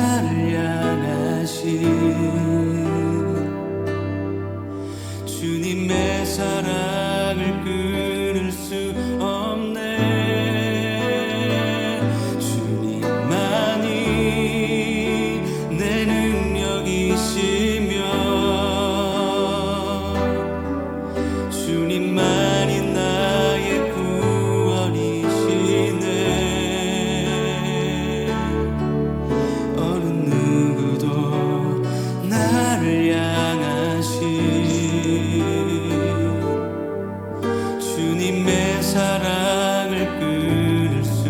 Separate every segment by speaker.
Speaker 1: 나를 향하신 주님의 사랑을 끊을 수 없네. 주님만이 내 능력이시며 주님만이 나의 구원이시네. 어느 누구도 나를 향하신 주님의 사랑을 끊을 수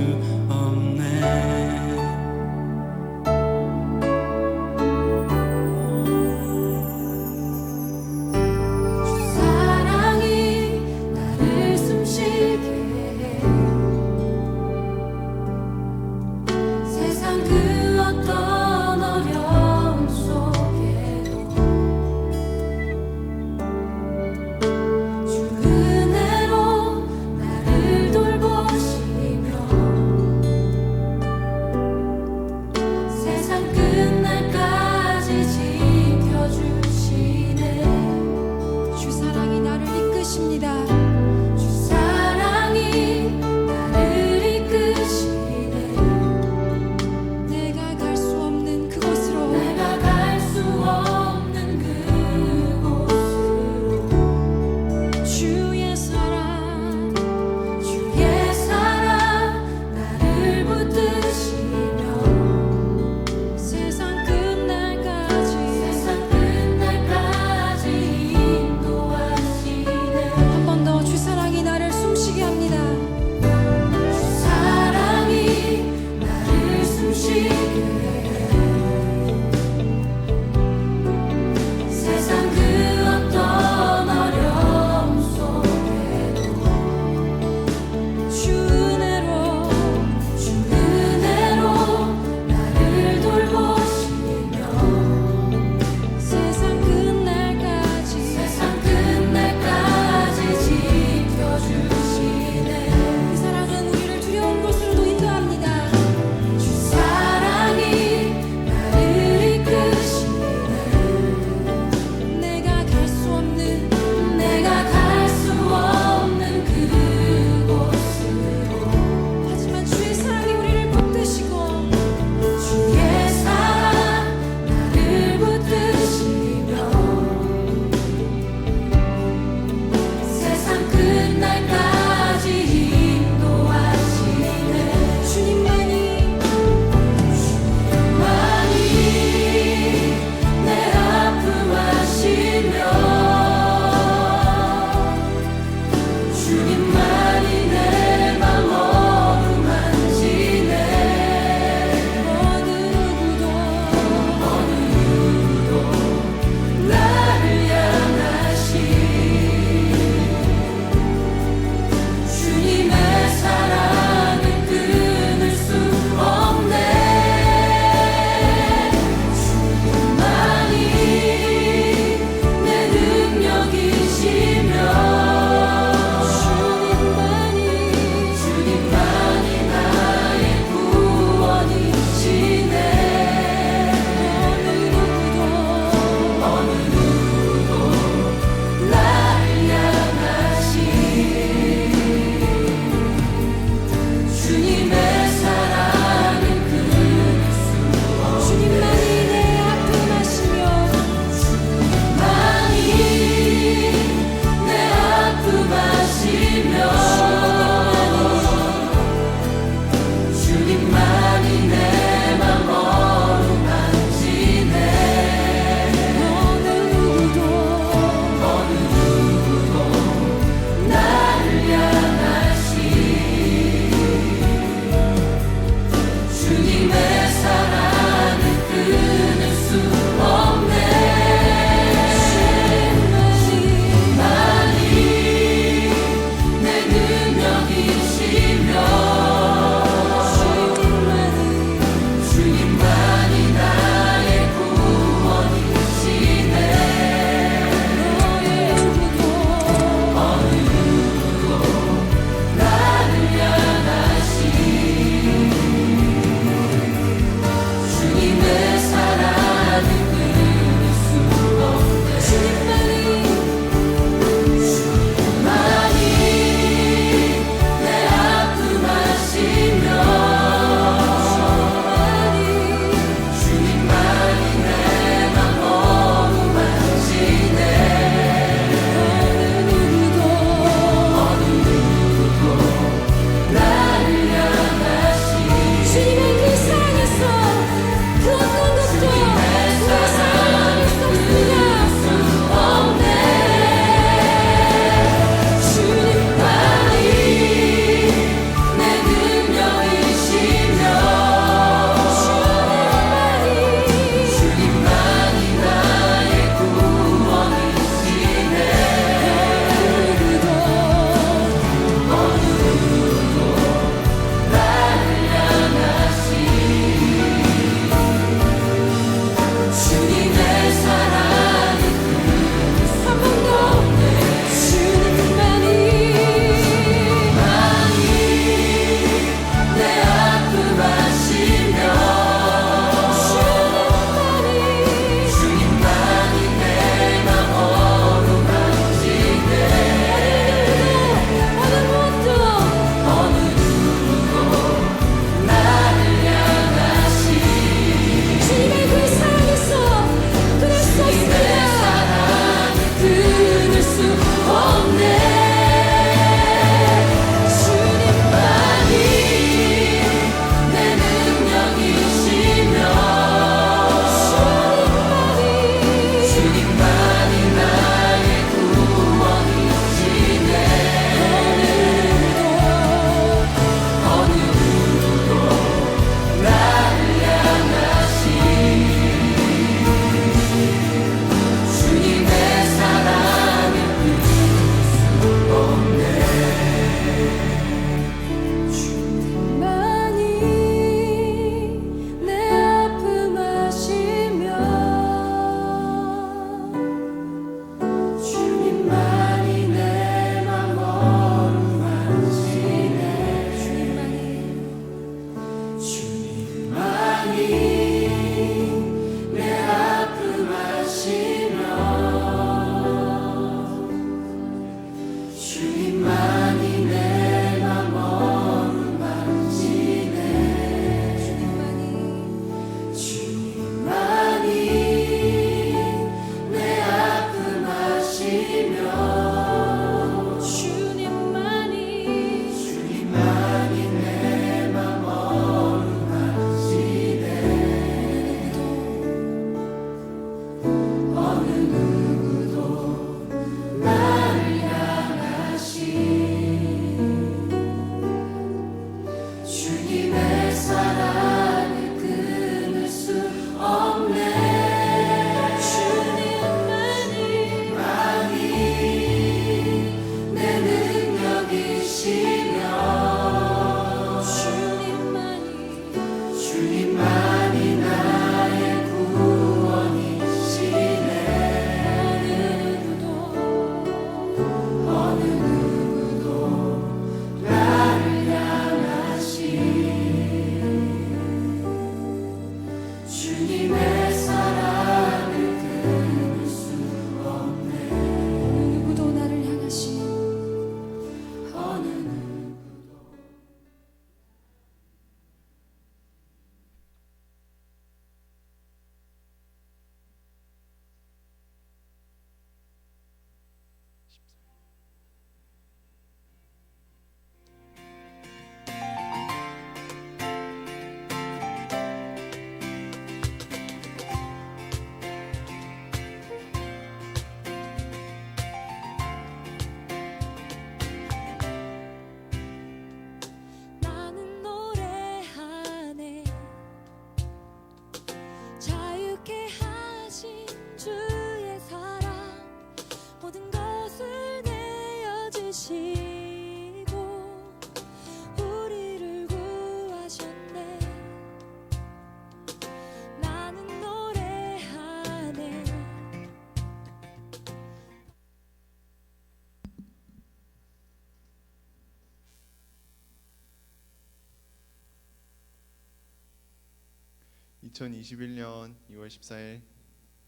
Speaker 1: 없네.
Speaker 2: 사랑이 나를 숨쉬게 해. 세상 그 어떤 어려움 속에도 주 은혜로 나를 돌보시며 세상 끝날까지 지켜주시네. 주 사랑이 나를 이끄십니다. 주 사랑이 나를 이끄시네. 내가 갈 수 없는 그곳으로 내가 갈 수 없는 그곳으로 주의 사랑 나를 붙드시며 세상 끝날까지 인도하시네. 한 번 더 주 사랑이 나를 숨쉬게 합니다. 주 사랑이 나를 숨쉬게 해. 세상 그 어떤 어려움 속에도 주 은혜로 나를 돌보시며 세상 끝날까지 지켜주시네. 그 사랑은 우리를 두려운 곳으로도 인도합니다. 주 사랑이
Speaker 3: 2021년 2월 14일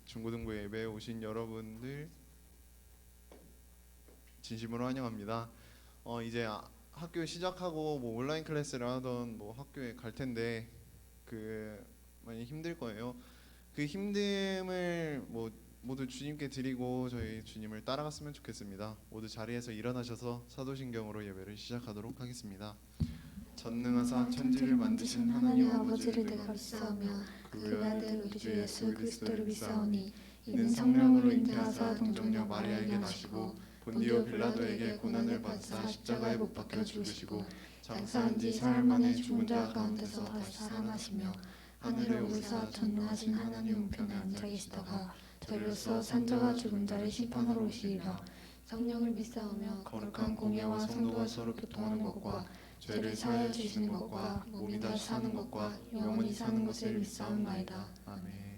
Speaker 3: 중고등부 예배에 오신 여러분들 진심으로 환영합니다. 이제 학교 시작하고 뭐 온라인 클래스를 하던 뭐 학교에 갈 텐데 많이 힘들 거예요. 그 힘듦을 모두 주님께 드리고 저희 주님을 따라갔으면 좋겠습니다. 모두 자리에서 일어나셔서 사도신경으로 예배를 시작하도록 하겠습니다. 전능하사 천지를 만드신 하나님 아버지를 내가 믿사오며 그 아들 우리 주 예수 그리스도를 믿사오니 이는 성령으로 잉태하사 동정녀 마리아에게 나시고 본디오 빌라도에게 고난을 받으사 십자가에 못 박혀 죽으시고 장사한 지 사흘 만에 죽은 자 가운데서 다시 살아나시며 하늘에 오르사 전능하신 하나님 우편에 앉아 계시다가 저리로서 산자와 죽은 자를 심판하러 오시리라.
Speaker 4: 성령을 믿사오며
Speaker 3: 거룩한 공예와 성도가 서로 교통하는 것과 죄를 사하여 주시는 것과 몸이 다시 사는 것과 영원히 사는 것을 믿사옵나이다. 아멘.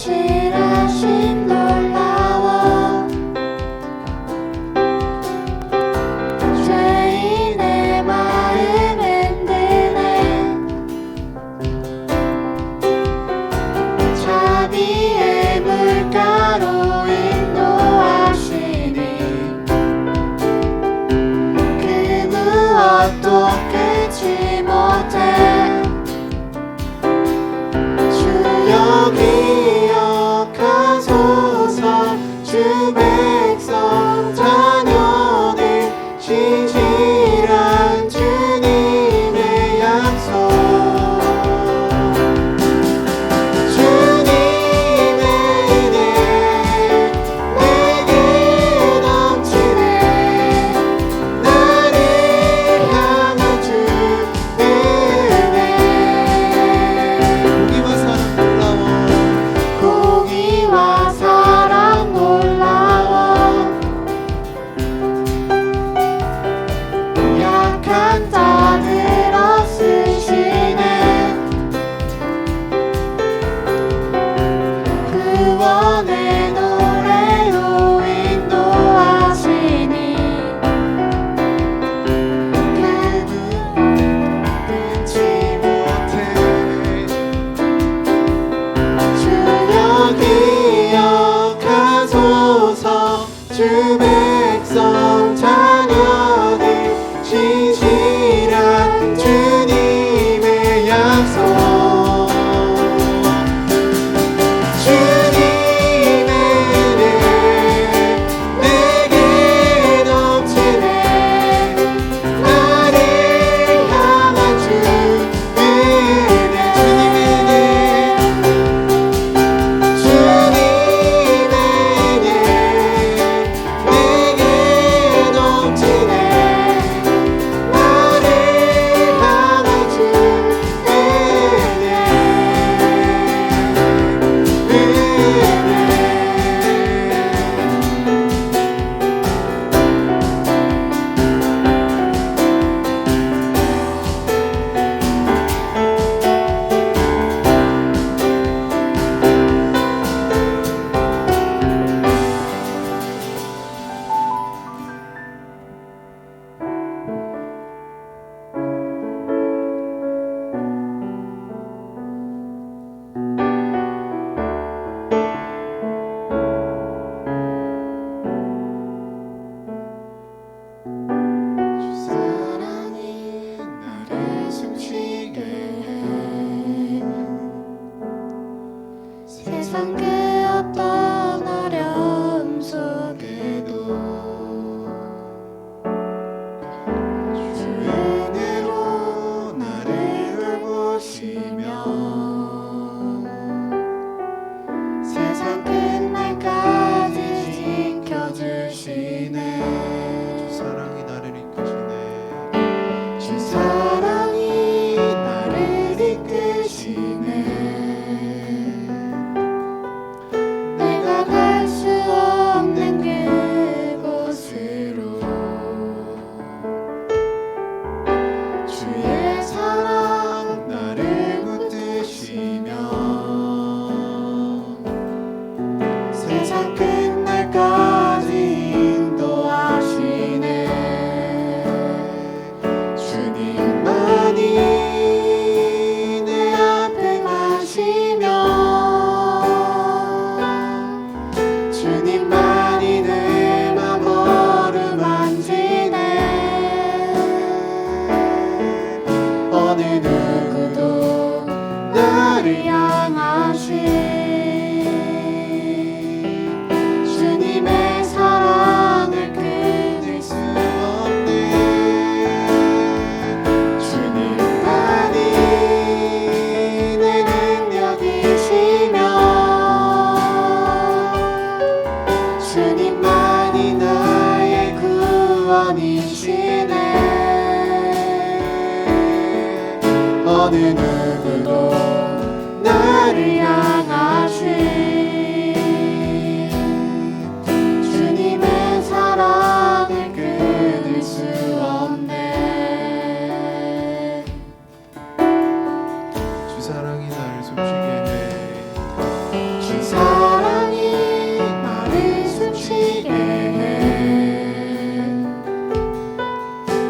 Speaker 5: 신실하신 놀라워 죄인의 마음 흔드네 자비의 물가로 인도하시니 그 무엇도 끊지 못해 주여 기억하소서 주 백성 자녀들 진실한 주님의 약속 주님의 은혜 내게 넘치네 나를 향한 주의 구원이시네. 어느 누구도 나를 향하신 주님의 사랑을 끊을 수 없네.
Speaker 3: 주 사랑이 나를 숨쉬게 해.
Speaker 5: 주 사랑이 나를 숨쉬게 해.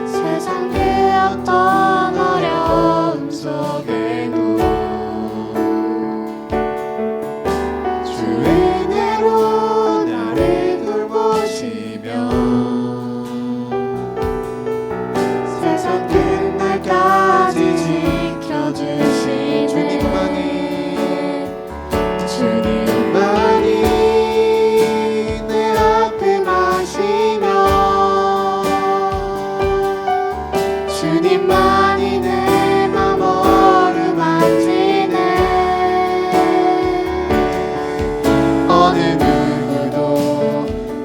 Speaker 5: 세상 그 어떤 어려움 속에도 주 은혜로 나를 돌보시며 세상 끝날까지 지켜주시네. 주님만이 내 아픔 아시며 주님만이 내 맘 어루만지네. 어느 누구도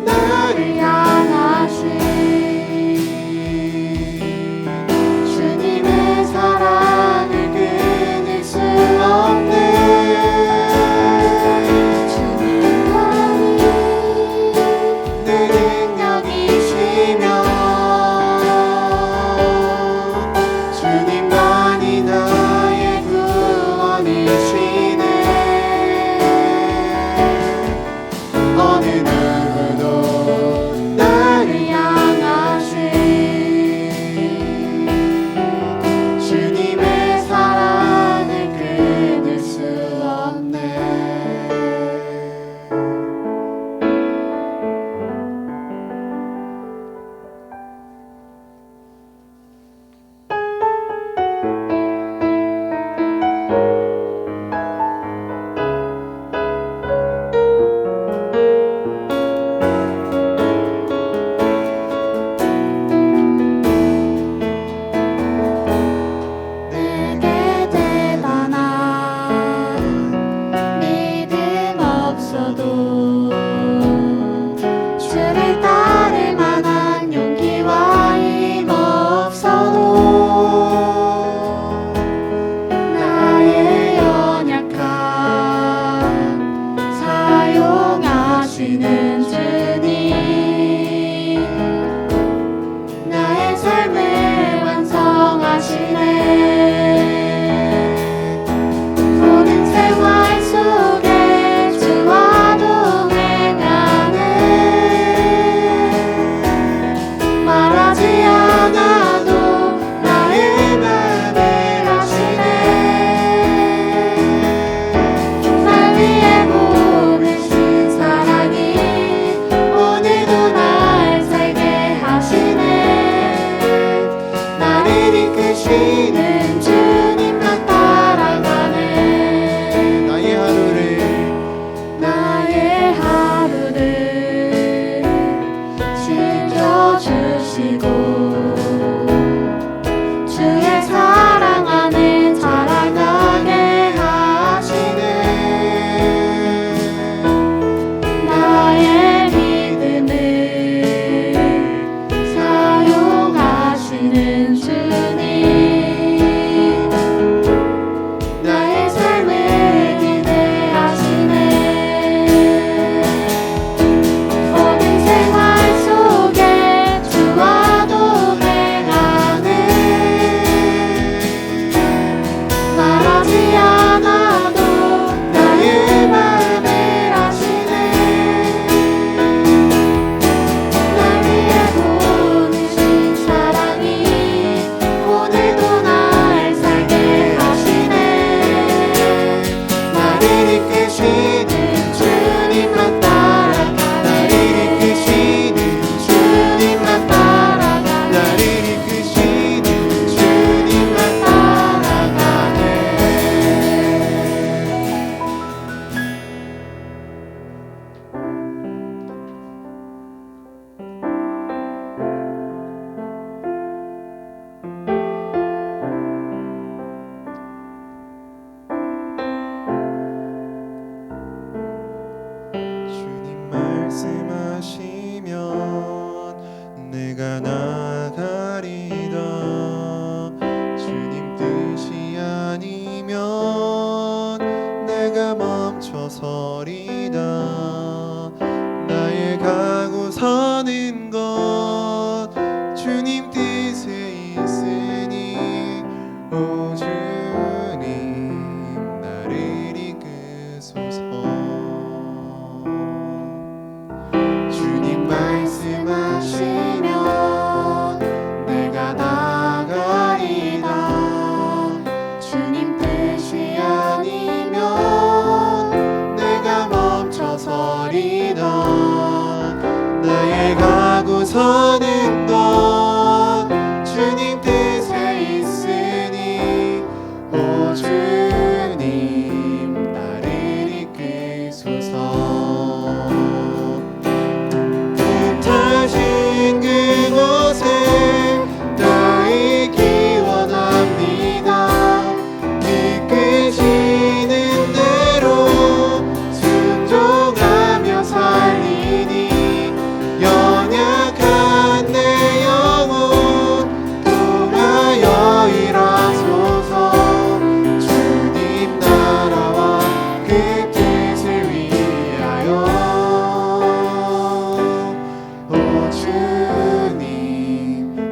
Speaker 5: 나를 향하신 주님의 사랑을 끊을 수 없네. 주님만이 내 능력이시며 주님만이 나의 구원이시네. 어느 누구도 나를 향하신 주님의 사랑을 끊을 수 없네. 내게 대단한 믿음 없어도 주를 따를 만한 용기와 힘 없어도 나의 연약함 사용하시는 주님 나의 삶을 완성하시네. 모든 생활 속에 주와 동행하네. 말하지 않아도 나의 맘을 아시네. 날 위해 보내신 사랑이 오늘도 날 살게 하시네. 나를 이끄시는 주님만 따라가네. 나의 하루를 지켜주시고 주의 사랑 안에 자라나게 하시네. 나의 믿음을 사용하시는 주님 나의 삶을 기대하시네. 모든 생활 속에 주와 동행하네. 말하지 않아도 나의 맘을 아시네. 날 위해 보내신 사랑이
Speaker 3: 주님 뜻에 있으니 오 주님 나를 이끄소서. 주님 말씀하시면 내가 나가리다. 주님 뜻이 아니면 내가 멈춰서리다. 나의 가고 서는 것 주님 뜻에 있으니 오 주님 나를 이끄소서. 뜻하신 그곳에 나 있기 원합니다. 이끄시는 대로 순종하며 살리니 연약한 내 영혼 통하여 일하소서. 주님 나라와 그 뜻을 위하여 오 주님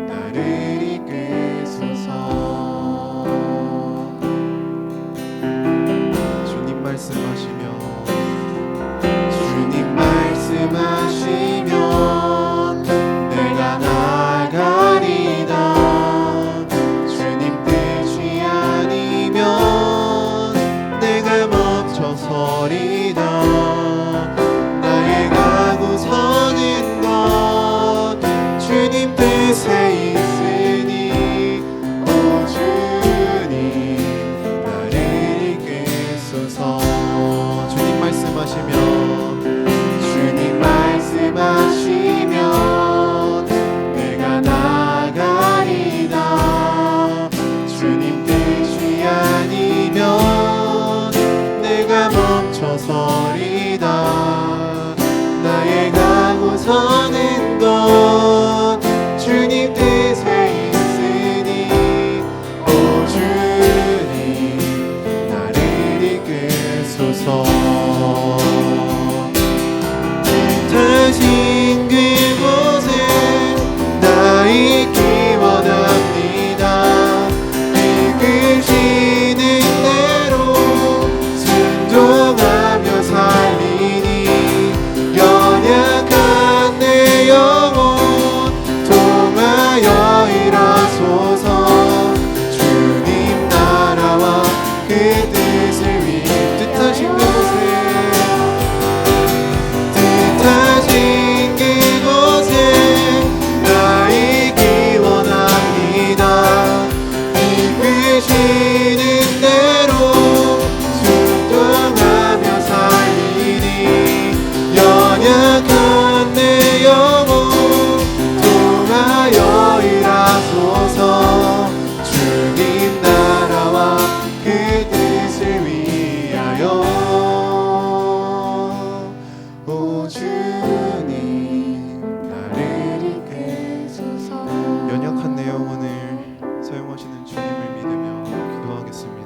Speaker 3: 나를 이끄소서. 주님 말씀하시면 내가 나가리다. 주님 뜻이 아니면 내가 멈춰서리다. 나의 가고 서는 것 주님 뜻에 있으니 오 주님 나를 이끄소서. 주님 말씀하시면 내가 나가리다. 주님 뜻이 아니면 내가 멈춰서리다. 나의 가고 서는 것 주님 뜻에 있으니 오 주님 나를 이끄소서. 뜻하신 그곳에 나 있기 원합니다. 이끄시는 대로 순종하며 살리니 연약한 내 영혼 통하여 일하소서. 주님 나라와 그 뜻을 위해 뜻하신 그곳에 나 있기 원합니다. 이끄시는 대로 순종하며 살리니 연약한 내 영혼 통하여 일하소서. 주님 나라와 그 뜻을 위하여 오 주님 나를 이끄소서. 연약한 내 영혼을 사용하시는 주님을 믿으며 기도하겠습니다.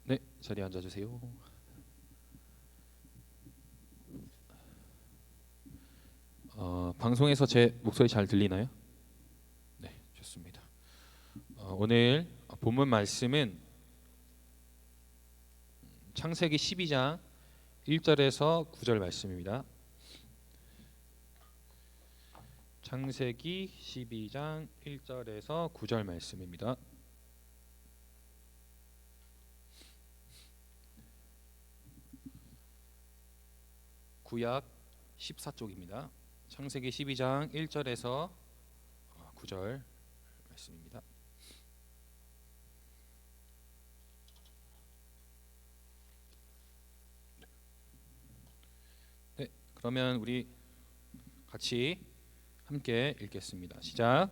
Speaker 6: 네, 자리에 앉아주세요. 방송에서 제 목소리 잘 들리나요? 네, 좋습니다. 오늘 본문 말씀은 창세기 12장 1절에서 9절 말씀입니다. 창세기 12장 1절에서 9절 말씀입니다. 구약 14쪽입니다. 창세기 12장 1절에서 9절 말씀입니다. 그러면 우리 같이 함께 읽겠습니다. 시작.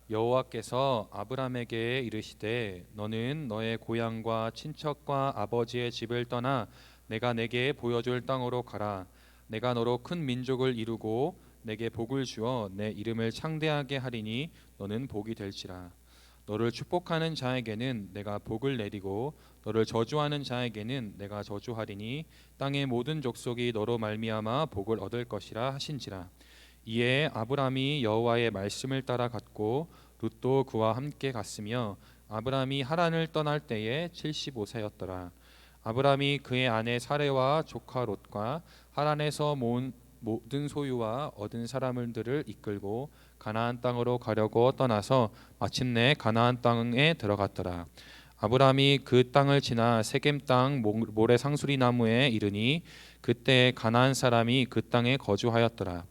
Speaker 6: 여호와께서 아브람에게 이르시되 너는 너의 고향과 친척과 아버지의 집을 떠나 내가 내게 보여줄 땅으로 가라. 내가 너로 큰 민족을 이루고 내게 복을 주어 내 이름을 창대하게 하리니 너는 복이 될지라. 너를 축복하는 자에게는 내가 복을 내리고 너를 저주하는 자에게는 내가 저주하리니 땅의 모든 족속이 너로 말미암아 복을 얻을 것이라 하신지라. 이에 아브람이 여호와의 말씀을 따라 갔고 룻도 그와 함께 갔으며 아브람이 하란을 떠날 때에 75세였더라. 아브람이 그의 아내 사레와 조카 롯과 하란에서 모은 모든 소유와 얻은 사람들을 이끌고 가나안 땅으로 가려고 떠나서 마침내 가나안 땅에 들어갔더라. 아브람이 그 땅을 지나 세겜 땅 모래 상수리 나무에 이르니 그때 가나안 사람이 그 땅에 거주하였더라.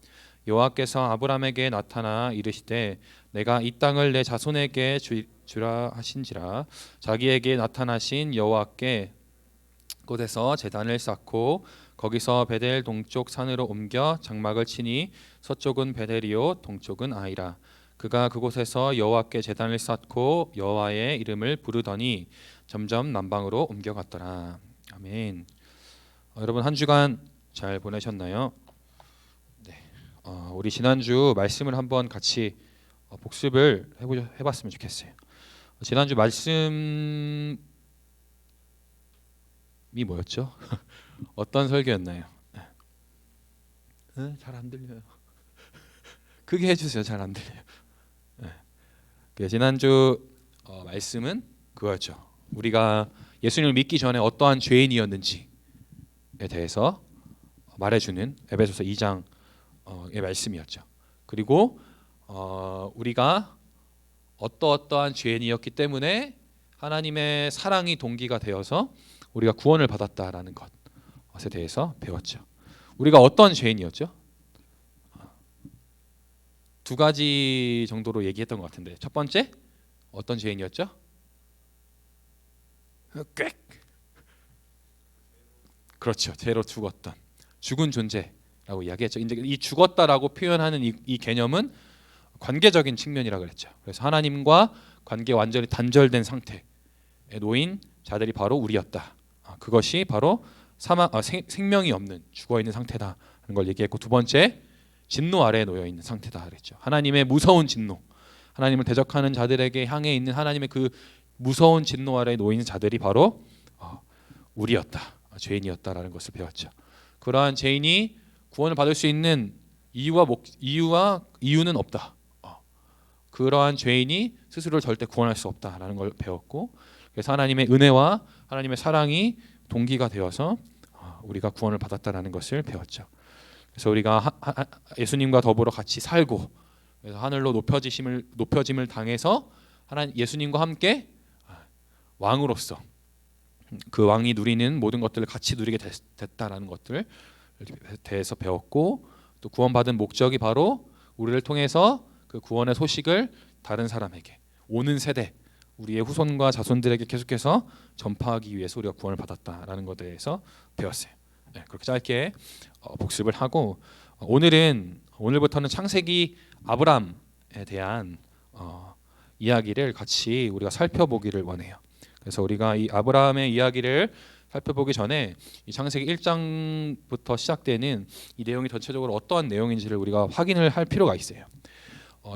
Speaker 6: 여호와께서 아브람에게 나타나 이르시되 내가 이 땅을 내 자손에게 주라 하신지라. 자기에게 나타나신 여호와께 곳에서 제단을 쌓고 거기서 베델 동쪽 산으로 옮겨 장막을 치니 서쪽은 베델이요 동쪽은 아이라. 그가 그곳에서 여호와께 제단을 쌓고 여호와의 이름을 부르더니 점점 남방으로 옮겨갔더라. 아멘. 여러분 한 주간 잘 보내셨나요? 네. 우리 지난주 말씀을 한번 같이 복습을 해봤으면 좋겠어요. 지난주 말씀이 뭐였죠? 어떤 설교였나요? 잘 안 들려요. 크게 해주세요. 잘 안 들려요. 지난주 말씀은 그거였죠. 우리가 예수님을 믿기 전에 어떠한 죄인이었는지에 대해서 말해주는 에베소서 2장의 말씀이었죠. 그리고 우리가 어떠한 죄인이었기 때문에 하나님의 사랑이 동기가 되어서 우리가 구원을 받았다라는 것에 대해서 배웠죠. 우리가 어떤 죄인이었죠? 두 가지 정도로 얘기했던 것 같은데 첫 번째 어떤 죄인이었죠? 꽥 그렇죠. 죄로 죽은 존재라고 이야기했죠. 이제 이 죽었다라고 표현하는 이 개념은 관계적인 측면이라 그랬죠. 그래서 하나님과 관계 완전히 단절된 상태에 놓인 자들이 바로 우리였다. 그것이 바로 생명이 없는 죽어 있는 상태다라는 걸 얘기했고, 두 번째 진노 아래에 놓여 있는 상태다 그랬죠. 하나님의 무서운 진노, 하나님을 대적하는 자들에게 향해 있는 하나님의 그 무서운 진노 아래에 놓여 있는 자들이 바로 우리였다, 죄인이었다라는 것을 배웠죠. 그러한 죄인이 구원을 받을 수 있는 이유는 없다. 그러한 죄인이 스스로를 절대 구원할 수 없다라는 걸 배웠고, 그래서 하나님의 은혜와 하나님의 사랑이 동기가 되어서 우리가 구원을 받았다라는 것을 배웠죠. 그래서 우리가 예수님과 더불어 같이 살고, 그래서 하늘로 높여짐을 당해서 예수님과 함께 왕으로서 그 왕이 누리는 모든 것들을 같이 누리게 됐다라는 것들에 대해서 배웠고, 또 구원받은 목적이 바로 우리를 통해서 그 구원의 소식을 다른 사람에게, 오는 세대, 우리의 후손과 자손들에게 계속해서 전파하기 위해서 우리가 구원을 받았다라는 것에 대해서 배웠어요. 네, 그렇게 짧게 복습을 하고, 오늘부터는 창세기 아브람에 대한 이야기를 같이 우리가 살펴보기를 원해요. 그래서 우리가 이 아브라함의 이야기를 살펴보기 전에 이 창세기 1장부터 시작되는 이 내용이 전체적으로 어떠한 내용인지를 우리가 확인을 할 필요가 있어요.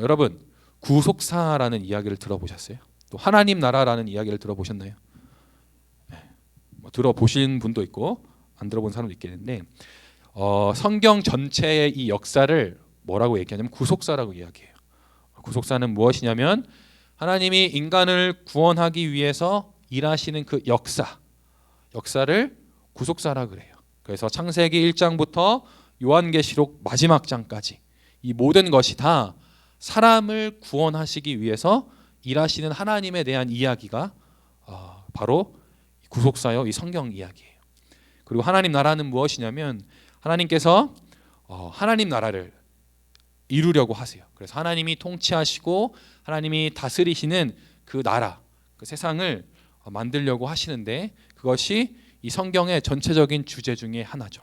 Speaker 6: 여러분, 구속사라는 이야기를 들어보셨어요? 또 하나님 나라라는 이야기를 들어보셨나요? 네, 들어보신 분도 있고 안 들어본 사람도 있겠는데, 성경 전체의 이 역사를 뭐라고 얘기하냐면 구속사라고 이야기해요. 구속사는 무엇이냐면 하나님이 인간을 구원하기 위해서 일하시는 그 역사를 구속사라 그래요. 그래서 창세기 1장부터 요한계시록 마지막 장까지 이 모든 것이 다 사람을 구원하시기 위해서 일하시는 하나님에 대한 이야기가 바로 구속사요, 이 성경 이야기예요. 그리고 하나님 나라는 무엇이냐면 하나님께서 하나님 나라를 이루려고 하세요. 그래서 하나님이 통치하시고 하나님이 다스리시는 그 나라, 그 세상을 만들려고 하시는데, 그것이 이 성경의 전체적인 주제 중에 하나죠.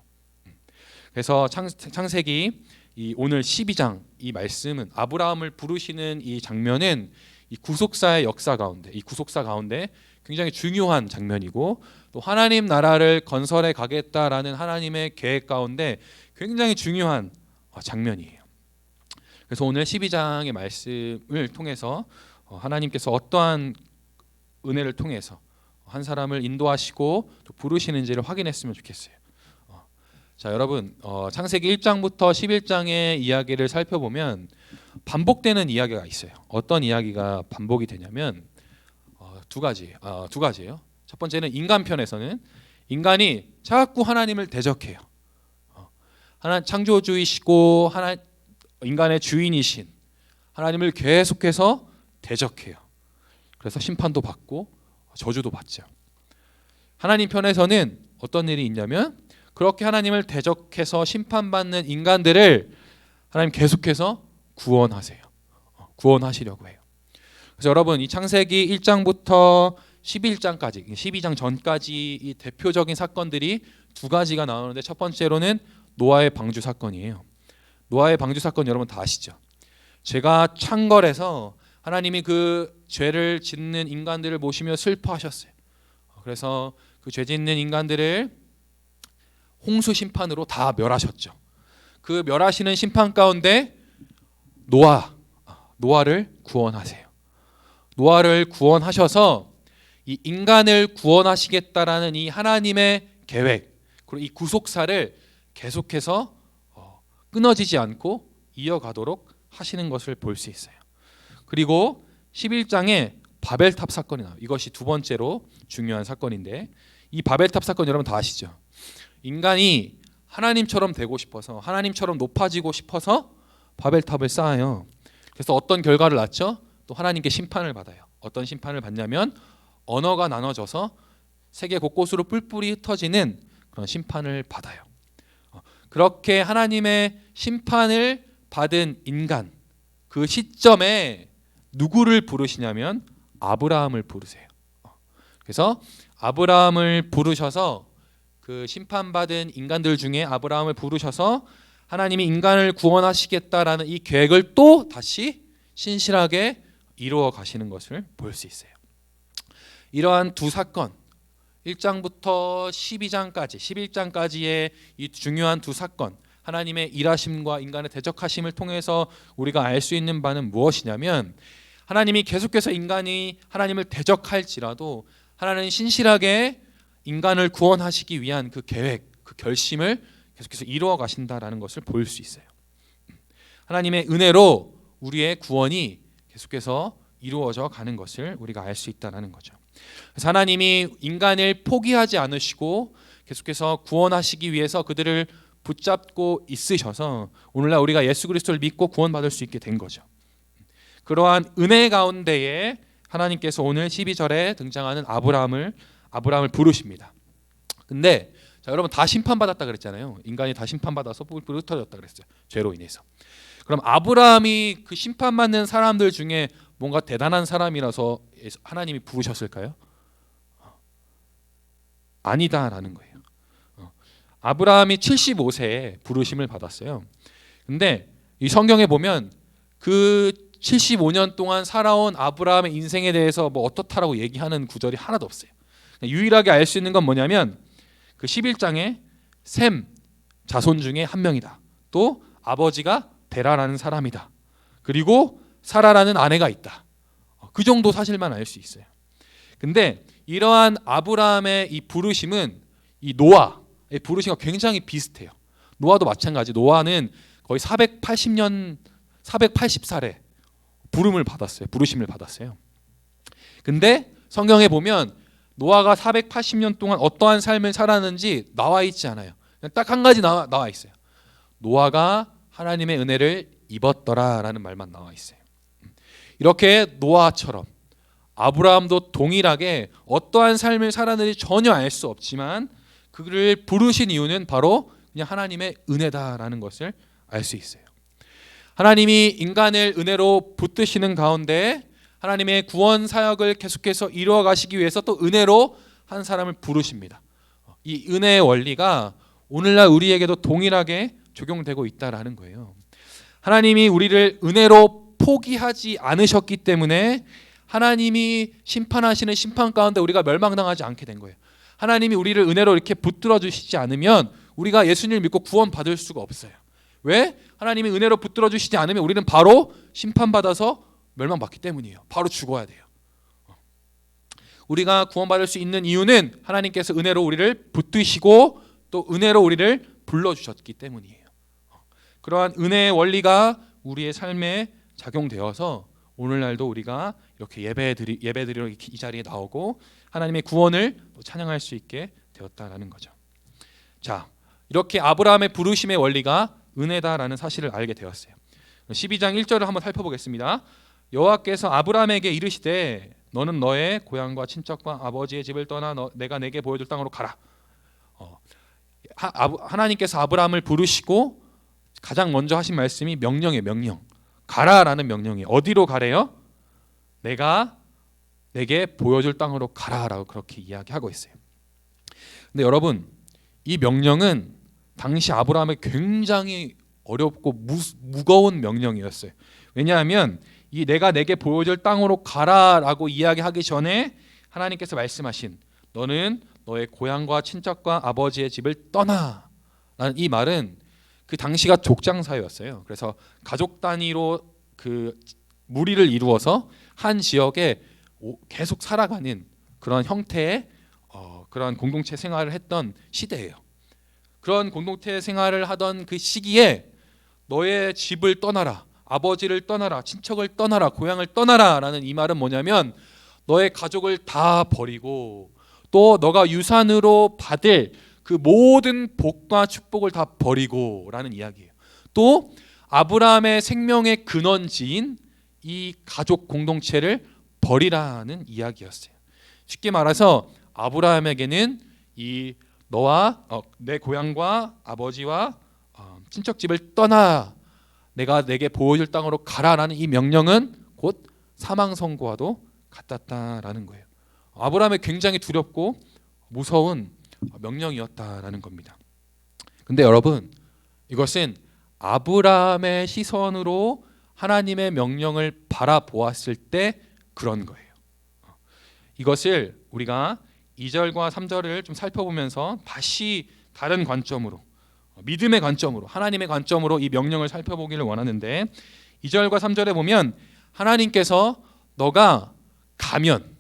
Speaker 6: 그래서 창세기 이 오늘 12장 이 말씀은 아브라함을 부르시는 이 장면은 이 구속사의 역사 가운데, 이 구속사 가운데 굉장히 중요한 장면이고, 또 하나님 나라를 건설해 가겠다라는 하나님의 계획 가운데 굉장히 중요한 장면이에요. 그래서 오늘 12장의 말씀을 통해서 하나님께서 어떠한 은혜를 통해서 한 사람을 인도하시고 또 부르시는지를 확인했으면 좋겠어요. 자, 여러분, 창세기 1장부터 11장의 이야기를 살펴보면 반복되는 이야기가 있어요. 어떤 이야기가 반복이 되냐면 두 가지예요. 첫 번째는 인간 편에서는 인간이 자꾸 하나님을 대적해요. 하나님 창조주이시고 인간의 주인이신 하나님을 계속해서 대적해요. 그래서 심판도 받고 저주도 받죠. 하나님 편에서는 어떤 일이 있냐면 그렇게 하나님을 대적해서 심판받는 인간들을 하나님 계속해서 구원하시려고 해요. 그래서 여러분, 이 창세기 1장부터 11장까지, 12장 전까지 이 대표적인 사건들이 두 가지가 나오는데, 첫 번째로는 노아의 방주 사건이에요. 노아의 방주 사건 여러분 다 아시죠? 죄가 창궐해서 하나님이 그 죄를 짓는 인간들을 보시며 슬퍼하셨어요. 그래서 그 죄 짓는 인간들을 홍수 심판으로 다 멸하셨죠. 그 멸하시는 심판 가운데 노아를 구원하세요. 노아를 구원하셔서 이 인간을 구원하시겠다라는 이 하나님의 계획, 그리고 이 구속사를 계속해서 끊어지지 않고 이어가도록 하시는 것을 볼 수 있어요. 그리고 11장에 바벨탑 사건이 나와요. 이것이 두 번째로 중요한 사건인데, 이 바벨탑 사건 여러분 다 아시죠? 인간이 하나님처럼 되고 싶어서, 하나님처럼 높아지고 싶어서 바벨탑을 쌓아요. 그래서 어떤 결과를 낳죠? 또 하나님께 심판을 받아요. 어떤 심판을 받냐면 언어가 나눠져서 세계 곳곳으로 뿔뿔이 흩어지는 그런 심판을 받아요. 그렇게 하나님의 심판을 받은 인간, 그 시점에 누구를 부르시냐면 아브라함을 부르세요. 그래서 아브라함을 부르셔서 그 심판받은 인간들 중에 아브라함을 부르셔서 하나님이 인간을 구원하시겠다라는 이 계획을 또 다시 신실하게 이루어 가시는 것을 볼 수 있어요. 이러한 두 사건, 1장부터 12장까지, 11장까지의 이 중요한 두 사건, 하나님의 일하심과 인간의 대적하심을 통해서 우리가 알 수 있는 바는 무엇이냐면, 하나님이 계속해서 인간이 하나님을 대적할지라도 하나님은 신실하게 인간을 구원하시기 위한 그 계획, 그 결심을 계속해서 이루어 가신다라는 것을 볼 수 있어요. 하나님의 은혜로 우리의 구원이 계속해서 이루어져 가는 것을 우리가 알 수 있다는 거죠. 그래서 하나님이 인간을 포기하지 않으시고 계속해서 구원하시기 위해서 그들을 붙잡고 있으셔서 오늘날 우리가 예수 그리스도를 믿고 구원받을 수 있게 된 거죠. 그러한 은혜 가운데에 하나님께서 오늘 12절에 등장하는 아브라함을 부르십니다. 근데 자, 여러분 다 심판받았다 그랬잖아요. 인간이 다 심판받아서 뿔뿔 흩어졌다 그랬어요. 죄로 인해서. 그럼 아브라함이 그 심판받는 사람들 중에 뭔가 대단한 사람이라서 하나님이 부르셨을까요? 아니다라는 거예요. 아브라함이 75세에 부르심을 받았어요. 근데 이 성경에 보면 그 75년 동안 살아온 아브라함의 인생에 대해서 뭐 어떻다라고 얘기하는 구절이 하나도 없어요. 유일하게 알 수 있는 건 뭐냐면 그 11장에 셈 자손 중에 한 명이다. 또 아버지가 데라라는 사람이다. 그리고 사라라는 아내가 있다. 그 정도 사실만 알 수 있어요. 근데 이러한 아브라함의 이 부르심은 이 노아의 부르심과 굉장히 비슷해요. 노아도 마찬가지. 노아는 거의 480살에 부르심을 받았어요. 근데 성경에 보면 노아가 480년 동안 어떠한 삶을 살았는지 나와 있지 않아요. 딱 한 가지 나와 있어요. 노아가 하나님의 은혜를 입었더라라는 말만 나와 있어요. 이렇게 노아처럼 아브라함도 동일하게 어떠한 삶을 살았는지 전혀 알 수 없지만 그를 부르신 이유는 바로 그냥 하나님의 은혜다라는 것을 알 수 있어요. 하나님이 인간을 은혜로 붙드시는 가운데 하나님의 구원 사역을 계속해서 이루어 가시기 위해서 또 은혜로 한 사람을 부르십니다. 이 은혜의 원리가 오늘날 우리에게도 동일하게 적용되고 있다라는 거예요. 하나님이 우리를 은혜로 포기하지 않으셨기 때문에 하나님이 심판하시는 심판 가운데 우리가 멸망당하지 않게 된 거예요. 하나님이 우리를 은혜로 이렇게 붙들어 주시지 않으면 우리가 예수님을 믿고 구원받을 수가 없어요. 왜? 하나님이 은혜로 붙들어 주시지 않으면 우리는 바로 심판받아서 멸망받기 때문이에요. 바로 죽어야 돼요. 우리가 구원받을 수 있는 이유는 하나님께서 은혜로 우리를 붙드시고 또 은혜로 우리를 불러주셨기 때문이에요. 그러한 은혜의 원리가 우리의 삶에 작용되어서 오늘날도 우리가 이렇게 예배드리러 이 자리에 나오고 하나님의 구원을 찬양할 수 있게 되었다라는 거죠. 자, 이렇게 아브라함의 부르심의 원리가 은혜다라는 사실을 알게 되었어요. 12장 1절을 한번 살펴보겠습니다. 여호와께서 아브라함에게 이르시되 너는 너의 고향과 친척과 아버지의 집을 떠나 내가 내게 보여줄 땅으로 가라. 하나님께서 아브라함을 부르시고 가장 먼저 하신 말씀이 명령이에요. 명령. 가라라는 명령이에요. 어디로 가래요? 내가 내게 보여줄 땅으로 가라라고 그렇게 이야기하고 있어요. 근데 여러분, 이 명령은 당시 아브라함에 굉장히 어렵고 무거운 명령이었어요. 왜냐하면 이 내가 내게 보여줄 땅으로 가라라고 이야기하기 전에 하나님께서 말씀하신 너는 너의 고향과 친척과 아버지의 집을 떠나라는 이 말은 그 당시가 족장 사회였어요. 그래서 가족 단위로 그 무리를 이루어서 한 지역에 계속 살아가는 그런 형태의 그런 공동체 생활을 했던 시대예요. 그런 공동체 생활을 하던 그 시기에 너의 집을 떠나라, 아버지를 떠나라, 친척을 떠나라, 고향을 떠나라라는 이 말은 뭐냐면 너의 가족을 다 버리고 또 너가 유산으로 받을 그 모든 복과 축복을 다 버리고라는 이야기예요. 또 아브라함의 생명의 근원지인 이 가족 공동체를 버리라는 이야기였어요. 쉽게 말해서 아브라함에게는 이 너와 내 고향과 아버지와 친척 집을 떠나 내가 내게 보여줄 땅으로 가라라는 이 명령은 곧 사망 선고와도 같았다라는 거예요. 아브라함이 굉장히 두렵고 무서운 명령이었다라는 겁니다. 근데 여러분, 이것은 아브라함의 시선으로 하나님의 명령을 바라보았을 때 그런 거예요. 이것을 우리가 2절과 3절을 좀 살펴보면서 다시 다른 관점으로, 믿음의 관점으로, 하나님의 관점으로 이 명령을 살펴보기를 원하는데 2절과 3절에 보면 하나님께서 너가 가면,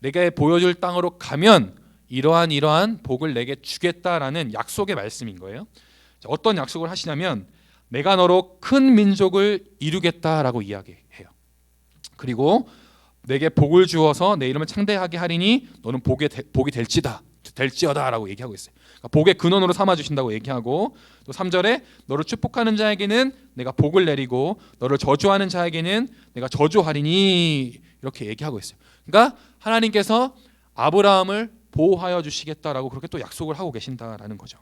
Speaker 6: 내게 보여줄 땅으로 가면 이러한 복을 내게 주겠다라는 약속의 말씀인 거예요. 어떤 약속을 하시냐면 내가 너로 큰 민족을 이루겠다라고 이야기해요. 그리고 내게 복을 주어서 내 이름을 창대하게 하리니 너는 복이 될지어다라고 얘기하고 있어요. 그러니까 복의 근원으로 삼아 주신다고 얘기하고 또 3절에 너를 축복하는 자에게는 내가 복을 내리고 너를 저주하는 자에게는 내가 저주하리니 이렇게 얘기하고 있어요. 그러니까 하나님께서 아브라함을 보호하여 주시겠다라고 그렇게 또 약속을 하고 계신다라는 거죠.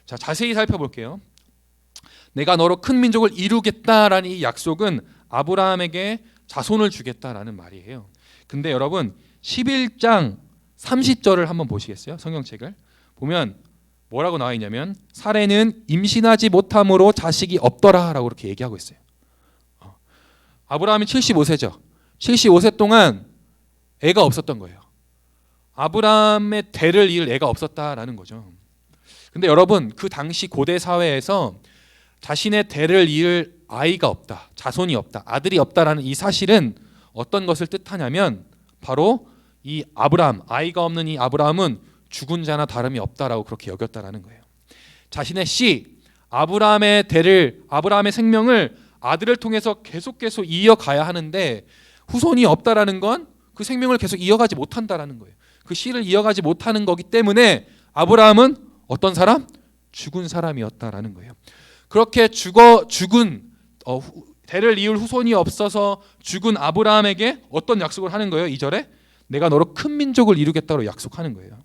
Speaker 6: 자, 자세히 살펴볼게요. 내가 너로 큰 민족을 이루겠다라는 이 약속은 아브라함에게 자손을 주겠다라는 말이에요. 근데 여러분 11장 30절을 한번 보시겠어요? 성경책을 보면 뭐라고 나와 있냐면 사레는 임신하지 못함으로 자식이 없더라라고 그렇게 얘기하고 있어요. 아브라함이 75세죠. 75세 동안 애가 없었던 거예요. 아브라함의 대를 이을 애가 없었다라는 거죠. 근데 여러분 그 당시 고대 사회에서 자신의 대를 이을 아이가 없다, 자손이 없다, 아들이 없다라는 이 사실은 어떤 것을 뜻하냐면 바로 이 아브라함, 아이가 없는 이 아브라함은 죽은 자나 다름이 없다라고 그렇게 여겼다라는 거예요. 자신의 씨 아브라함의 대를, 아브라함의 생명을 아들을 통해서 계속 이어가야 하는데 후손이 없다라는 건 그 생명을 계속 이어가지 못한다라는 거예요. 그 씨를 이어가지 못하는 거기 때문에 아브라함은 어떤 사람? 죽은 사람이었다라는 거예요. 그렇게 죽은 대를 이을 후손이 없어서 죽은 아브라함에게 어떤 약속을 하는 거예요? 2절에 내가 너로 큰 민족을 이루겠다고 약속하는 거예요.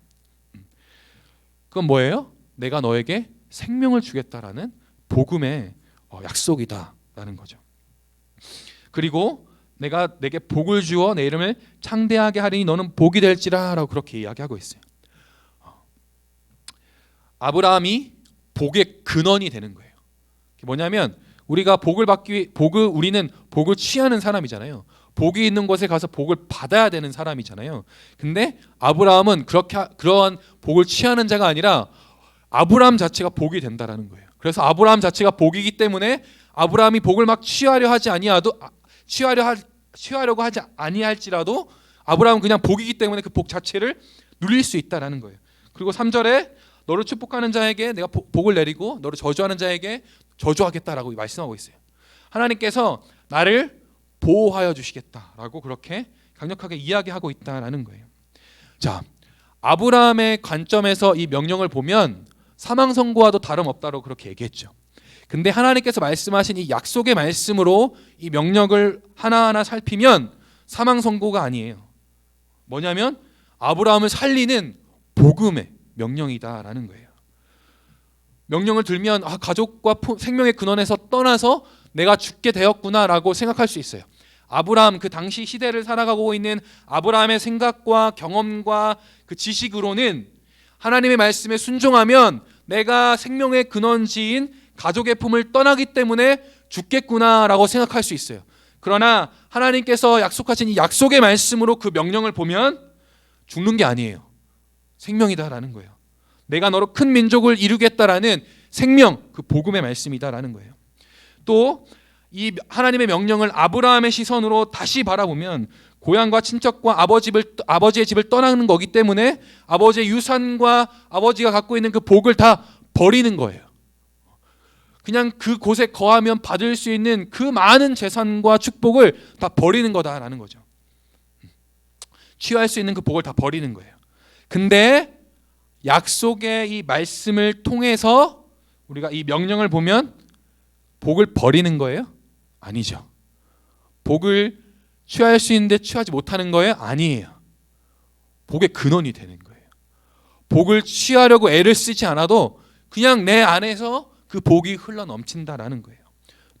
Speaker 6: 그건 뭐예요? 내가 너에게 생명을 주겠다라는 복음의 약속이다라는 거죠. 그리고 내가 내게 복을 주어 내 이름을 창대하게 하리니 너는 복이 될지라라고 그렇게 이야기하고 있어요. 아브라함이 복의 근원이 되는 거예요. 그게 뭐냐면 우리가 우리는 복을 취하는 사람이잖아요. 복이 있는 곳에 가서 복을 받아야 되는 사람이잖아요. 근데 아브라함은 그러한 복을 취하는 자가 아니라 아브라함 자체가 복이 된다라는 거예요. 그래서 아브라함 자체가 복이기 때문에 아브라함이 복을 막 취하려고 하지 아니할지라도 아브라함은 그냥 복이기 때문에 그 복 자체를 누릴 수 있다라는 거예요. 그리고 3절에 너를 축복하는 자에게 내가 복을 내리고 너를 저주하는 자에게 저주하겠다라고 말씀하고 있어요. 하나님께서 나를 보호하여 주시겠다라고 그렇게 강력하게 이야기하고 있다라는 거예요. 자, 아브라함의 관점에서 이 명령을 보면 사망 선고와도 다름없다고 그렇게 얘기했죠. 근데 하나님께서 말씀하신 이 약속의 말씀으로 이 명령을 하나하나 살피면 사망 선고가 아니에요. 뭐냐면 아브라함을 살리는 복음의 명령이다라는 거예요. 명령을 들면 가족과 생명의 근원에서 떠나서 내가 죽게 되었구나라고 생각할 수 있어요. 아브라함, 그 당시 시대를 살아가고 있는 아브라함의 생각과 경험과 그 지식으로는 하나님의 말씀에 순종하면 내가 생명의 근원지인 가족의 품을 떠나기 때문에 죽겠구나라고 생각할 수 있어요. 그러나 하나님께서 약속하신 이 약속의 말씀으로 그 명령을 보면 죽는 게 아니에요. 생명이다라는 거예요. 내가 너로 큰 민족을 이루겠다라는 생명, 그 복음의 말씀이다라는 거예요. 또 이 하나님의 명령을 아브라함의 시선으로 다시 바라보면 고향과 친척과 아버지의 집을 떠나는 거기 때문에 아버지의 유산과 아버지가 갖고 있는 그 복을 다 버리는 거예요. 그냥 그곳에 거하면 받을 수 있는 그 많은 재산과 축복을 다 버리는 거다라는 거죠. 취할 수 있는 그 복을 다 버리는 거예요. 근데 약속의 이 말씀을 통해서 우리가 이 명령을 보면 복을 버리는 거예요? 아니죠. 복을 취할 수 있는데 취하지 못하는 거예요? 아니에요. 복의 근원이 되는 거예요. 복을 취하려고 애를 쓰지 않아도 그냥 내 안에서 그 복이 흘러 넘친다라는 거예요.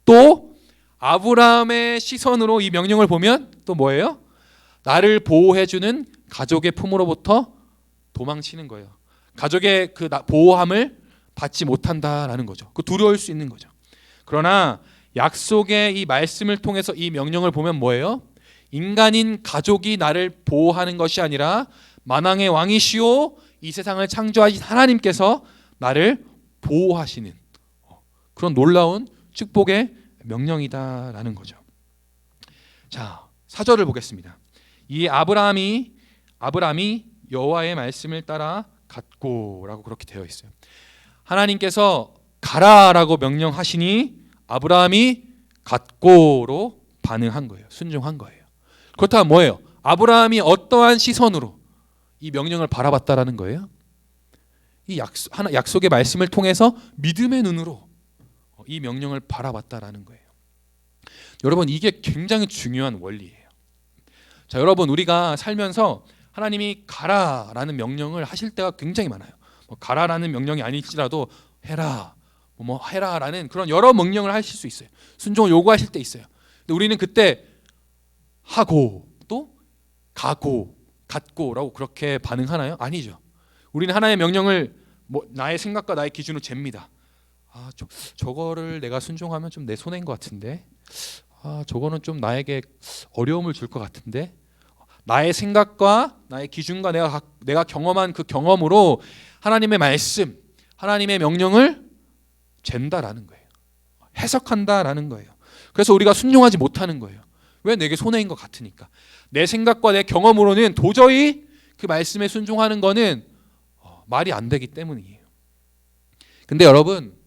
Speaker 6: 또 아브라함의 시선으로 이 명령을 보면 또 뭐예요? 나를 보호해주는 가족의 품으로부터 도망치는 거예요. 가족의 그 보호함을 받지 못한다라는 거죠. 그 두려울 수 있는 거죠. 그러나 약속의 이 말씀을 통해서 이 명령을 보면 뭐예요? 인간인 가족이 나를 보호하는 것이 아니라 만왕의 왕이시오 이 세상을 창조하신 하나님께서 나를 보호하시는 그런 놀라운 축복의 명령이다라는 거죠. 자, 4절을 보겠습니다. 이 아브라함이 여호와의 말씀을 따라 갔고라고 그렇게 되어 있어요. 하나님께서 가라라고 명령하시니 아브라함이 갔고로 반응한 거예요. 순종한 거예요. 그렇다면 뭐예요? 아브라함이 어떠한 시선으로 이 명령을 바라봤다라는 거예요? 이 약속의 말씀을 통해서 믿음의 눈으로 이 명령을 바라봤다라는 거예요. 여러분, 이게 굉장히 중요한 원리예요. 자, 여러분, 우리가 살면서 하나님이 가라라는 명령을 하실 때가 굉장히 많아요. 가라라는 명령이 아닐지라도 해라, 해라라는 그런 여러 명령을 하실 수 있어요. 순종을 요구하실 때 있어요. 근데 우리는 그때 하고 또 가고 갔고라고 그렇게 반응하나요? 아니죠. 우리는 하나님의 명령을 나의 생각과 나의 기준으로 잽니다. 저거를 내가 순종하면 좀 내 손해인 것 같은데, 저거는 좀 나에게 어려움을 줄 것 같은데, 나의 생각과 나의 기준과 내가 경험한 그 경험으로 하나님의 말씀, 하나님의 명령을 잰다라는 거예요. 해석한다라는 거예요. 그래서 우리가 순종하지 못하는 거예요. 왜? 내게 손해인 것 같으니까. 내 생각과 내 경험으로는 도저히 그 말씀에 순종하는 거는 말이 안 되기 때문이에요. 근데 여러분,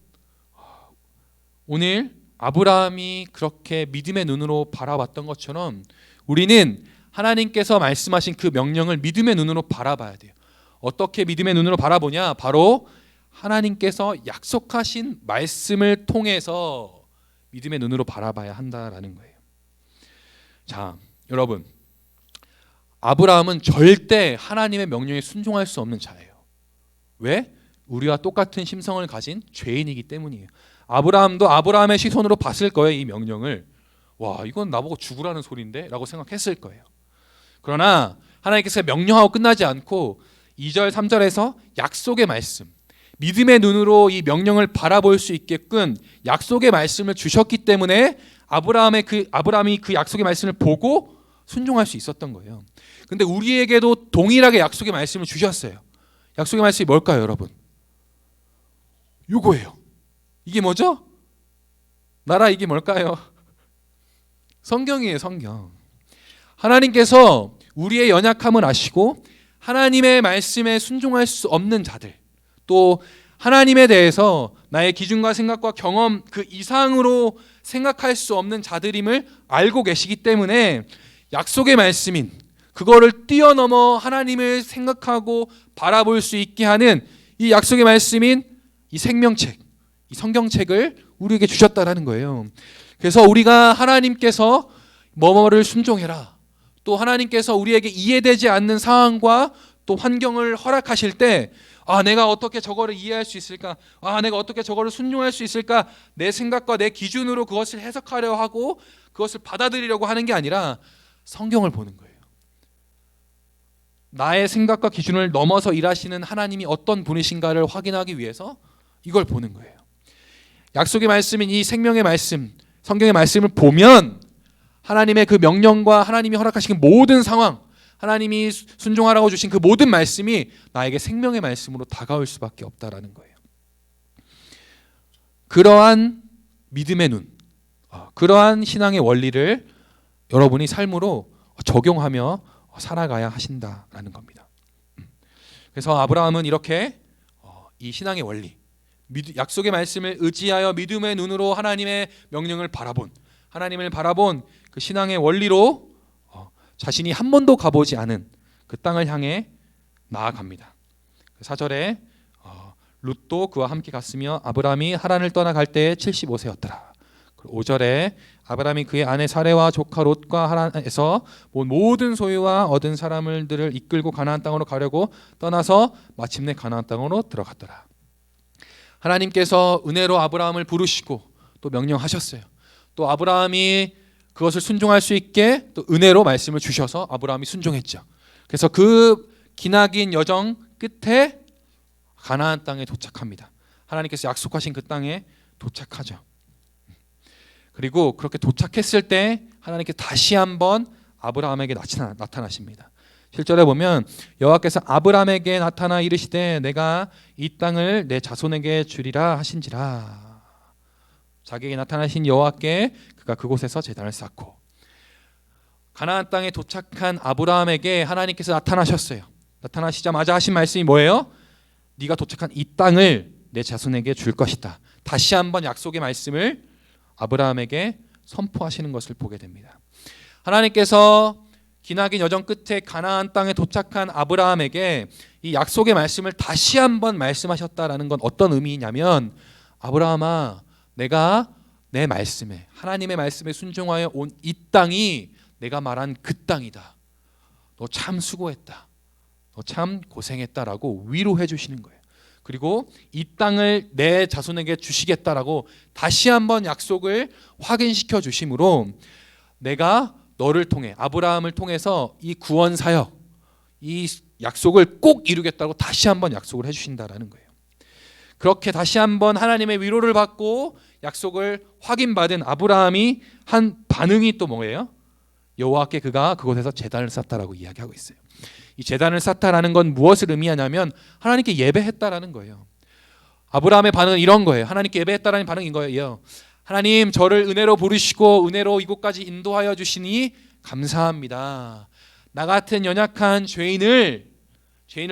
Speaker 6: 오늘 아브라함이 그렇게 믿음의 눈으로 바라봤던 것처럼 우리는 하나님께서 말씀하신 그 명령을 믿음의 눈으로 바라봐야 돼요. 어떻게 믿음의 눈으로 바라보냐? 바로 하나님께서 약속하신 말씀을 통해서 믿음의 눈으로 바라봐야 한다라는 거예요. 자, 여러분, 아브라함은 절대 하나님의 명령에 순종할 수 없는 자예요. 왜? 우리와 똑같은 심성을 가진 죄인이기 때문이에요. 아브라함도 아브라함의 시선으로 봤을 거예요. 이 명령을. 와, 이건 나보고 죽으라는 소리인데? 라고 생각했을 거예요. 그러나 하나님께서 명령하고 끝나지 않고 2절 3절에서 약속의 말씀, 믿음의 눈으로 이 명령을 바라볼 수 있게끔 약속의 말씀을 주셨기 때문에 아브라함이 그 약속의 말씀을 보고 순종할 수 있었던 거예요. 근데 우리에게도 동일하게 약속의 말씀을 주셨어요. 약속의 말씀이 뭘까요, 여러분? 요거예요. 이게 뭐죠? 나라 이게 뭘까요? 성경이에요, 성경. 하나님께서 우리의 연약함을 아시고 하나님의 말씀에 순종할 수 없는 자들, 또 하나님에 대해서 나의 기준과 생각과 경험 그 이상으로 생각할 수 없는 자들임을 알고 계시기 때문에 약속의 말씀인 그거를 뛰어넘어 하나님을 생각하고 바라볼 수 있게 하는 이 약속의 말씀인 이 생명책, 이 성경책을 우리에게 주셨다라는 거예요. 그래서 우리가 하나님께서 뭐뭐를 순종해라, 또 하나님께서 우리에게 이해되지 않는 상황과 또 환경을 허락하실 때 내가 어떻게 저거를 이해할 수 있을까? 내가 어떻게 저거를 순종할 수 있을까? 내 생각과 내 기준으로 그것을 해석하려 하고 그것을 받아들이려고 하는 게 아니라 성경을 보는 거예요. 나의 생각과 기준을 넘어서 일하시는 하나님이 어떤 분이신가를 확인하기 위해서 이걸 보는 거예요. 약속의 말씀인 이 생명의 말씀, 성경의 말씀을 보면 하나님의 그 명령과 하나님이 허락하신 모든 상황, 하나님이 순종하라고 주신 그 모든 말씀이 나에게 생명의 말씀으로 다가올 수밖에 없다라는 거예요. 그러한 믿음의 눈, 그러한 신앙의 원리를 여러분이 삶으로 적용하며 살아가야 하신다라는 겁니다. 그래서 아브라함은 이렇게 이 신앙의 원리, 약속의 말씀을 의지하여 믿음의 눈으로 하나님의 명령을 바라본, 하나님을 바라본 그 신앙의 원리로 자신이 한 번도 가보지 않은 그 땅을 향해 나아갑니다. 4절에 룻도 그와 함께 갔으며 아브라함이 하란을 떠나갈 때에 75세였더라. 5절에 아브라함이 그의 아내 사레와 조카 롯과 하란에서 모든 소유와 얻은 사람들을 이끌고 가나안 땅으로 가려고 떠나서 마침내 가나안 땅으로 들어갔더라. 하나님께서 은혜로 아브라함을 부르시고 또 명령하셨어요. 또 아브라함이 그것을 순종할 수 있게 또 은혜로 말씀을 주셔서 아브라함이 순종했죠. 그래서 그 기나긴 여정 끝에 가나안 땅에 도착합니다. 하나님께서 약속하신 그 땅에 도착하죠. 그리고 그렇게 도착했을 때 하나님께서 다시 한번 아브라함에게 나타나십니다. 7절에 보면 여호와께서 아브라함에게 나타나 이르시되 내가 이 땅을 내 자손에게 주리라 하신지라. 자기에게 나타나신 여호와께 그가 그곳에서 제단을 쌓고, 가나안 땅에 도착한 아브라함에게 하나님께서 나타나셨어요. 나타나시자마자 하신 말씀이 뭐예요? 네가 도착한 이 땅을 내 자손에게 줄 것이다. 다시 한번 약속의 말씀을 아브라함에게 선포하시는 것을 보게 됩니다. 하나님께서 기나긴 여정 끝에 가나안 땅에 도착한 아브라함에게 이 약속의 말씀을 다시 한번 말씀하셨다라는 건 어떤 의미냐면, 아브라함아, 내가 내 말씀에, 하나님의 말씀에 순종하여 온 이 땅이 내가 말한 그 땅이다. 너 참 수고했다. 너 참 고생했다라고 위로해 주시는 거예요. 그리고 이 땅을 내 자손에게 주시겠다라고 다시 한번 약속을 확인시켜 주심으로 내가 너를 통해, 아브라함을 통해서 이 구원 사역, 이 약속을 꼭 이루겠다고 다시 한번 약속을 해주신다라는 거예요. 그렇게 다시 한번 하나님의 위로를 받고 약속을 확인받은 아브라함이 한 반응이 또 뭐예요? 여호와께 그가 그곳에서 제단을 쌓다라고 이야기하고 있어요. 이 제단을 쌓다라는 건 무엇을 의미하냐면 하나님께 예배했다라는 거예요. 아브라함의 반응은 이런 거예요. 하나님께 예배했다라는 반응인 거예요. 하나님, 저를 은혜로 부르시고 은혜로 이곳까지 인도하여 주시니 감사합니다. 나 같은 연약한 죄인을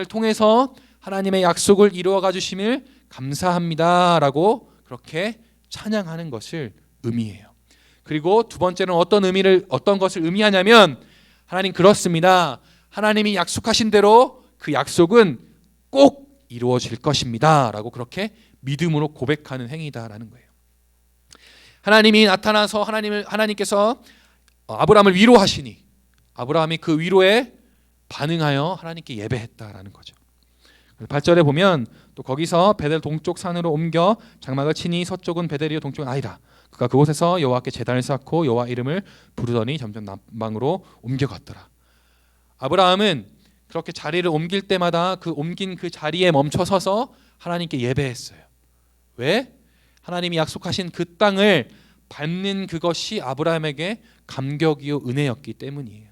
Speaker 6: 통해서 하나님의 약속을 이루어가 주심을 감사합니다라고 그렇게 찬양하는 것을 의미해요. 그리고 두 번째는 어떤 것을 의미하냐면, 하나님 그렇습니다. 하나님이 약속하신 대로 그 약속은 꼭 이루어질 것입니다라고 그렇게 믿음으로 고백하는 행위다라는 거예요. 하나님이 나타나서 하나님께서 아브라함을 위로하시니 아브라함이 그 위로에 반응하여 하나님께 예배했다라는 거죠. 8절에 보면 또 거기서 베델 동쪽 산으로 옮겨 장막을 치니 서쪽은 베델이요 동쪽은 아이라. 그가 그곳에서 여호와께 제단을 쌓고 여호와 이름을 부르더니 점점 남방으로 옮겨갔더라. 아브라함은 그렇게 자리를 옮길 때마다 그 옮긴 그 자리에 멈춰 서서 하나님께 예배했어요. 왜? 하나님이 약속하신 그 땅을 밟는 그것이 아브라함에게 감격이요 은혜였기 때문이에요.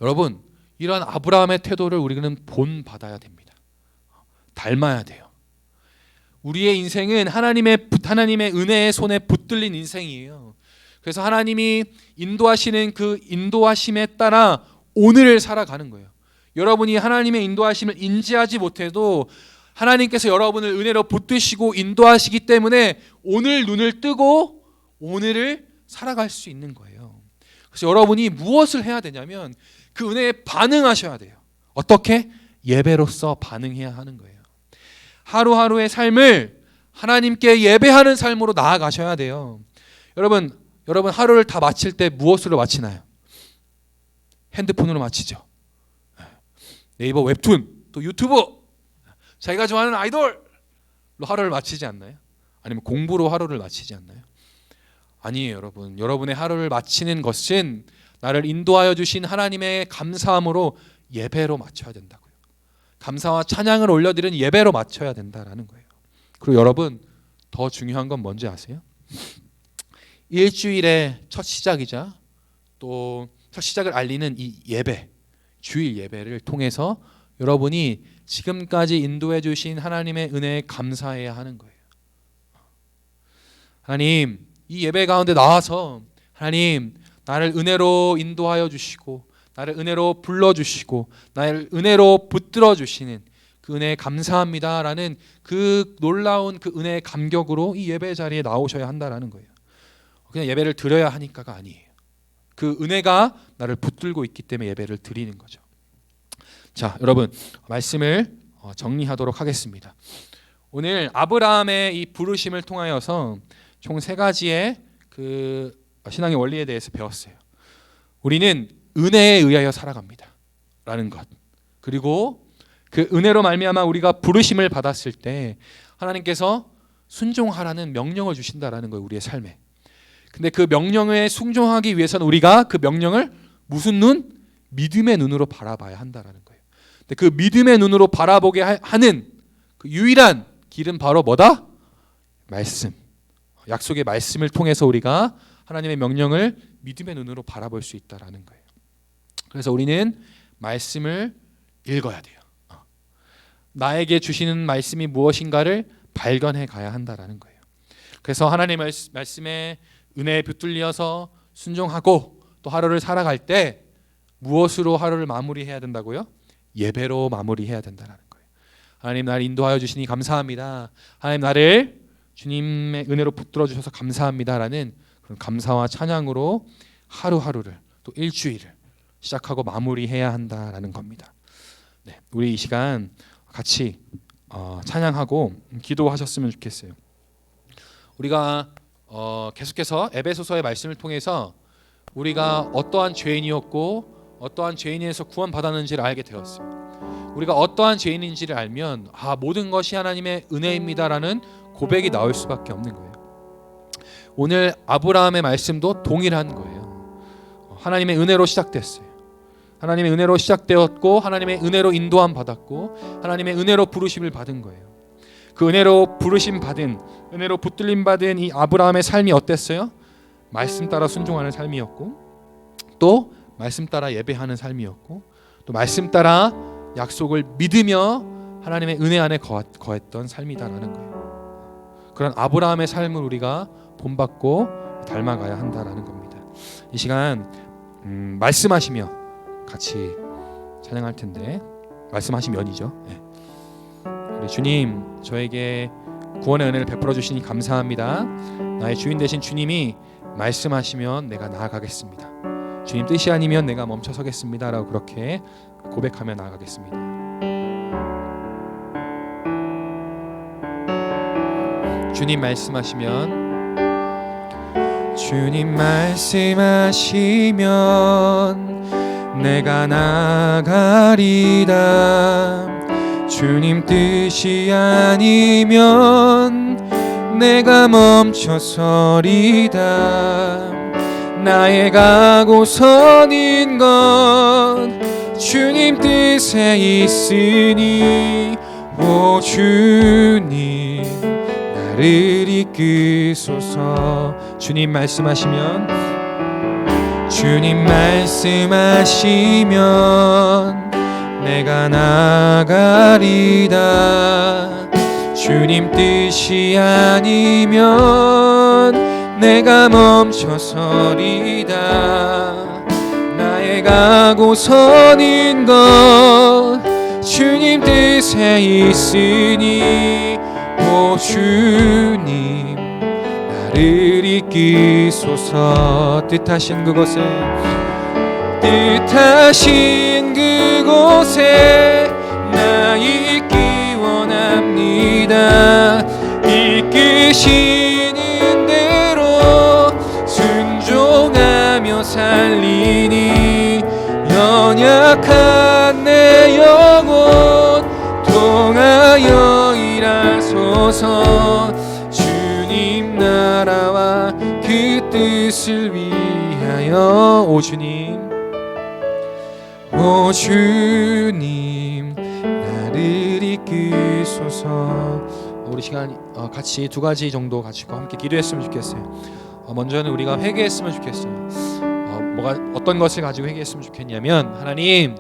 Speaker 6: 여러분, 이러한 아브라함의 태도를 우리는 본받아야 됩니다. 닮아야 돼요. 우리의 인생은 하나님의 은혜의 손에 붙들린 인생이에요. 그래서 하나님이 인도하시는 그 인도하심에 따라 오늘을 살아가는 거예요. 여러분이 하나님의 인도하심을 인지하지 못해도 하나님께서 여러분을 은혜로 붙드시고 인도하시기 때문에 오늘 눈을 뜨고 오늘을 살아갈 수 있는 거예요. 그래서 여러분이 무엇을 해야 되냐면 그 은혜에 반응하셔야 돼요. 어떻게? 예배로서 반응해야 하는 거예요. 하루하루의 삶을 하나님께 예배하는 삶으로 나아가셔야 돼요. 여러분 하루를 다 마칠 때 무엇으로 마치나요? 핸드폰으로 마치죠. 네이버 웹툰, 또 유튜브, 자기가 좋아하는 아이돌로 하루를 마치지 않나요? 아니면 공부로 하루를 마치지 않나요? 아니에요, 여러분. 여러분의 하루를 마치는 것은 나를 인도하여 주신 하나님의 감사함으로 예배로 맞춰야 된다고요. 감사와 찬양을 올려드리는 예배로 맞춰야 된다라는 거예요. 그리고 여러분, 더 중요한 건 뭔지 아세요? 일주일의 첫 시작이자 또 첫 시작을 알리는 이 예배, 주일 예배를 통해서 여러분이 지금까지 인도해 주신 하나님의 은혜에 감사해야 하는 거예요. 하나님, 이 예배 가운데 나와서 하나님, 나를 은혜로 인도하여 주시고 나를 은혜로 불러주시고 나를 은혜로 붙들어 주시는 그 은혜에 감사합니다라는 그 놀라운 그 은혜의 감격으로 이 예배 자리에 나오셔야 한다라는 거예요. 그냥 예배를 드려야 하니까가 아니에요. 그 은혜가 나를 붙들고 있기 때문에 예배를 드리는 거죠. 자, 여러분, 말씀을 정리하도록 하겠습니다. 오늘 아브라함의 이 부르심을 통하여서 총 3가지의 그 신앙의 원리에 대해서 배웠어요. 우리는 은혜에 의하여 살아갑니다 라는 것, 그리고 그 은혜로 말미암아 우리가 부르심을 받았을 때 하나님께서 순종하라는 명령을 주신다라는 거예요, 우리의 삶에. 근데 그 명령에 순종하기 위해서는 우리가 그 명령을 무슨 눈? 믿음의 눈으로 바라봐야 한다라는 거예요. 근데 그 믿음의 눈으로 바라보게 하는 그 유일한 길은 바로 뭐다? 말씀. 약속의 말씀을 통해서 우리가 하나님의 명령을 믿음의 눈으로 바라볼 수 있다라는 거예요. 그래서 우리는 말씀을 읽어야 돼요. 나에게 주시는 말씀이 무엇인가를 발견해 가야 한다라는 거예요. 그래서 하나님의 말씀에 은혜에 붙들려서 순종하고 또 하루를 살아갈 때 무엇으로 하루를 마무리해야 된다고요? 예배로 마무리해야 된다는 거예요. 하나님, 나를 인도하여 주시니 감사합니다. 하나님, 나를 주님의 은혜로 붙들어 주셔서 감사합니다라는 그런 감사와 찬양으로 하루하루를 또 일주일을 시작하고 마무리해야 한다라는 겁니다. 네, 우리 이 시간 같이 찬양하고 기도하셨으면 좋겠어요. 우리가 계속해서 에베소서의 말씀을 통해서 우리가 어떠한 죄인이었고 어떠한 죄인에서 구원받았는지를 알게 되었어요. 우리가 어떠한 죄인인지를 알면 모든 것이 하나님의 은혜입니다라는 고백이 나올 수밖에 없는 거예요. 오늘 아브라함의 말씀도 동일한 거예요. 하나님의 은혜로 시작됐어요. 하나님의 은혜로 시작되었고 하나님의 은혜로 인도함 받았고 하나님의 은혜로 부르심을 받은 거예요. 그 은혜로 부르심 받은, 은혜로 붙들림 받은 이 아브라함의 삶이 어땠어요? 말씀 따라 순종하는 삶이었고, 또 말씀 따라 예배하는 삶이었고, 또 말씀 따라 약속을 믿으며 하나님의 은혜 안에 거했던 삶이다라는 거예요. 그런 아브라함의 삶을 우리가 본받고 닮아가야 한다라는 겁니다. 이 시간 말씀하시며 같이 찬양할 텐데, 말씀하시면이죠. 네. 우리 주님, 저에게 구원의 은혜를 베풀어 주시니 감사합니다. 나의 주인 되신 주님이 말씀하시면 내가 나아가겠습니다. 주님 뜻이 아니면 내가 멈춰서겠습니다 라고 그렇게 고백하며 나아가겠습니다. 주님 말씀하시면, 주님 말씀하시면 내가 나아가리다. 주님 뜻이 아니면 내가 멈춰서리다. 나의 가고선인 것 주님 뜻에 있으니 오 주님 나를 이끄소서. 주님 말씀하시면 주님 말씀하시면 내가 나가리다. 주님 뜻이 아니면 내가 멈춰서리다. 나의 가고 서는 것 주님 뜻에 있으니 오 주님 나를 이끄소서. 뜻하신 그곳에 나 있기 원합니다. 이끄시는 대로 순종하며 살리니 연약한 내 영혼 통하여 일하소서. 주님 나라와 그 뜻을 위하여 오 주님 오 주님 나를 이끄소서. 우리 시간 같이 두 가지 정도 가지고 함께 기도했으면 좋겠어요. 먼저는 우리가 회개했으면 좋겠어요. 어떤 것을 가지고 회개했으면 좋겠냐면 하나님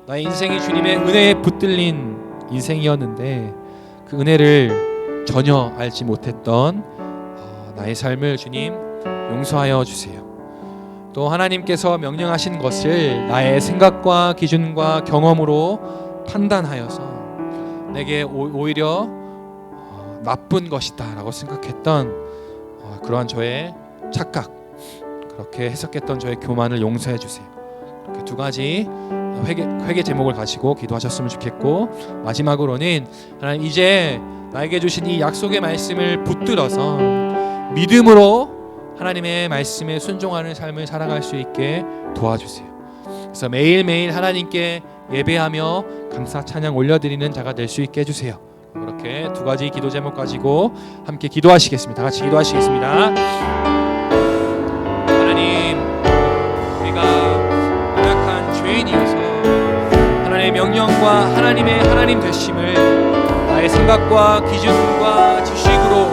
Speaker 6: 나의 인생이 주님의 은혜에 붙들린 인생이었는데 그 은혜를 전혀 알지 못했던 나의 삶을 주님 용서하여 주세요. 또 하나님께서 명령하신 것을 나의 생각과 기준과 경험으로 판단하여서 내게 오히려 나쁜 것이다 라고 생각했던 그러한 저의 착각, 그렇게 해석했던 저의 교만을 용서해 주세요. 이렇게 두 가지 회개 제목을 가지고 기도하셨으면 좋겠고, 마지막으로는 하나님 이제 나에게 주신 이 약속의 말씀을 붙들어서 믿음으로 하나님의 말씀에 순종하는 삶을 살아갈 수 있게 도와주세요. 그래서 매일매일 하나님께 예배하며 감사 찬양 올려드리는 자가 될 수 있게 해주세요. 그렇게 두 가지 기도 제목 가지고 함께 기도하시겠습니다. 다 같이 기도하시겠습니다. 하나님, 우리가 연약한 죄인이어서 하나님의 명령과 하나님의 하나님 되심을 나의 생각과 기준과 지식으로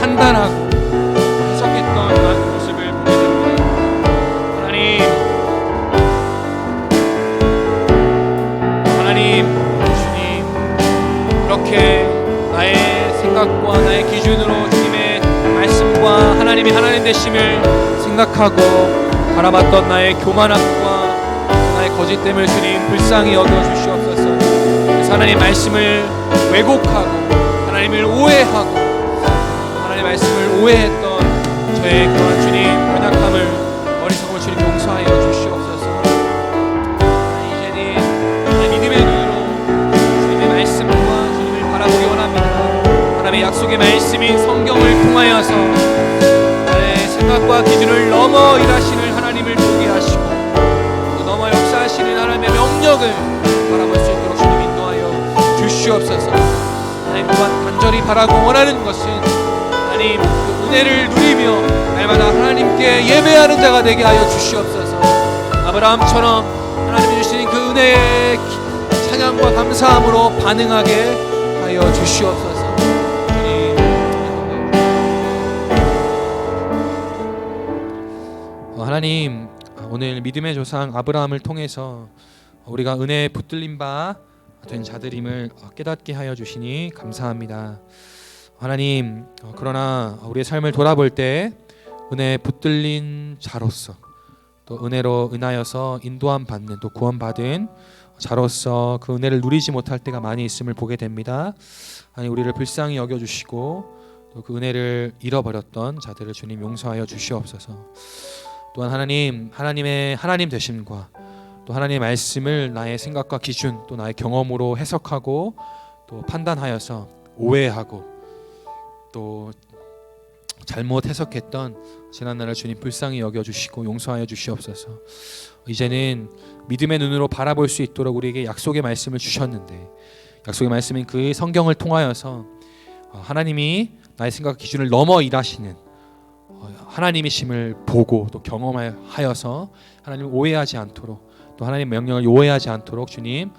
Speaker 6: 판단하고 해석했던 모습을 보게 됩니다. 하나님 주님, 그렇게 나의 생각과 나의 기준으로 주님의 말씀과 하나님이 하나님 되심을 생각하고 바라봤던 나의 교만함과 나의 거짓됨을 주님 불쌍히 여겨 주시옵소서. 그래서 하나님 말씀을 왜곡하고 하나님을 오해하고 하나님의 말씀을 오해했던 저의 그러한 주님 연약함을, 어리석음을 주님 용서하여 주시옵소서. 이제는 내 믿음의 눈으로 주님의 말씀과 주님을 바라보기 원합니다. 하나님의 약속의 말씀인 성경을 통하여서 나의 생각과 기준을 넘어 일하시는 하나님을 보게 하시고 또 넘어 역사하시는 하나님의 명령을 바라볼 수 있도록 주님 인도하여 주시옵소서. 하나님 또한 간절히 바라고 원하는 것은 하나님 그 은혜를 누리며 날마다 하나님께 예배하는 자가 되게 하여 주시옵소서. 아브라함처럼 하나님이 주신 그 은혜의 찬양과 감사함으로 반응하게 하여 주시옵소서. 하나님, 오늘 믿음의 조상 아브라함을 통해서 우리가 은혜에 붙들린 바 된 자들임을 깨닫게 하여 주시니 감사합니다. 하나님, 그러나 우리의 삶을 돌아볼 때 은혜에 붙들린 자로서 또 은혜로 인하여서 인도함 받는 또 구원받은 자로서 그 은혜를 누리지 못할 때가 많이 있음을 보게 됩니다. 하나님, 우리를 불쌍히 여겨주시고 또 그 은혜를 잃어버렸던 자들을 주님 용서하여 주시옵소서. 또한 하나님, 하나님의 하나님 되심과 또 하나님의 말씀을 나의 생각과 기준 또 나의 경험으로 해석하고 또 판단하여서 오해하고 또 잘못 해석했던 지난날을 주님 불쌍히 여겨주시고 용서하여 주시옵소서. 이제는 믿음의 눈으로 바라볼 수 있도록 우리에게 약속의 말씀을 주셨는데, 약속의 말씀인 그 성경을 통하여서 하나님이 나의 생각 기준을 넘어 일하시는 하나님이심을 보고 또 경험하여서 하나님을 오해하지 않도록 또 하나님 명령을 요해하지 않도록 주님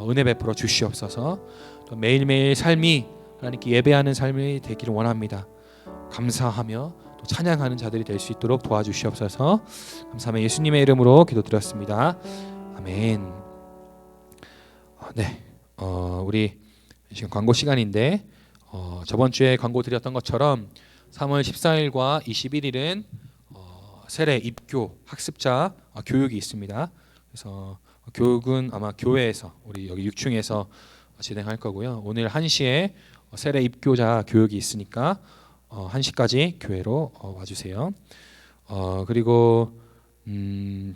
Speaker 6: 은혜 베풀어 주시옵소서. 또 매일매일 삶이 하나님께 예배하는 삶이 되기를 원합니다. 감사하며 또 찬양하는 자들이 될 수 있도록 도와주시옵소서. 감사하며 예수님의 이름으로 기도드렸습니다. 아멘. 네, 우리 지금 광고 시간인데 저번 주에 광고 드렸던 것처럼 3월 14일과 21일은 세례 입교 학습자 교육이 있습니다. 그래서 교육은 아마 교회에서 우리 여기 6층에서 진행할 거고요. 오늘 1시에 세례 입교자 교육이 있으니까 1시까지 교회로 와주세요. 그리고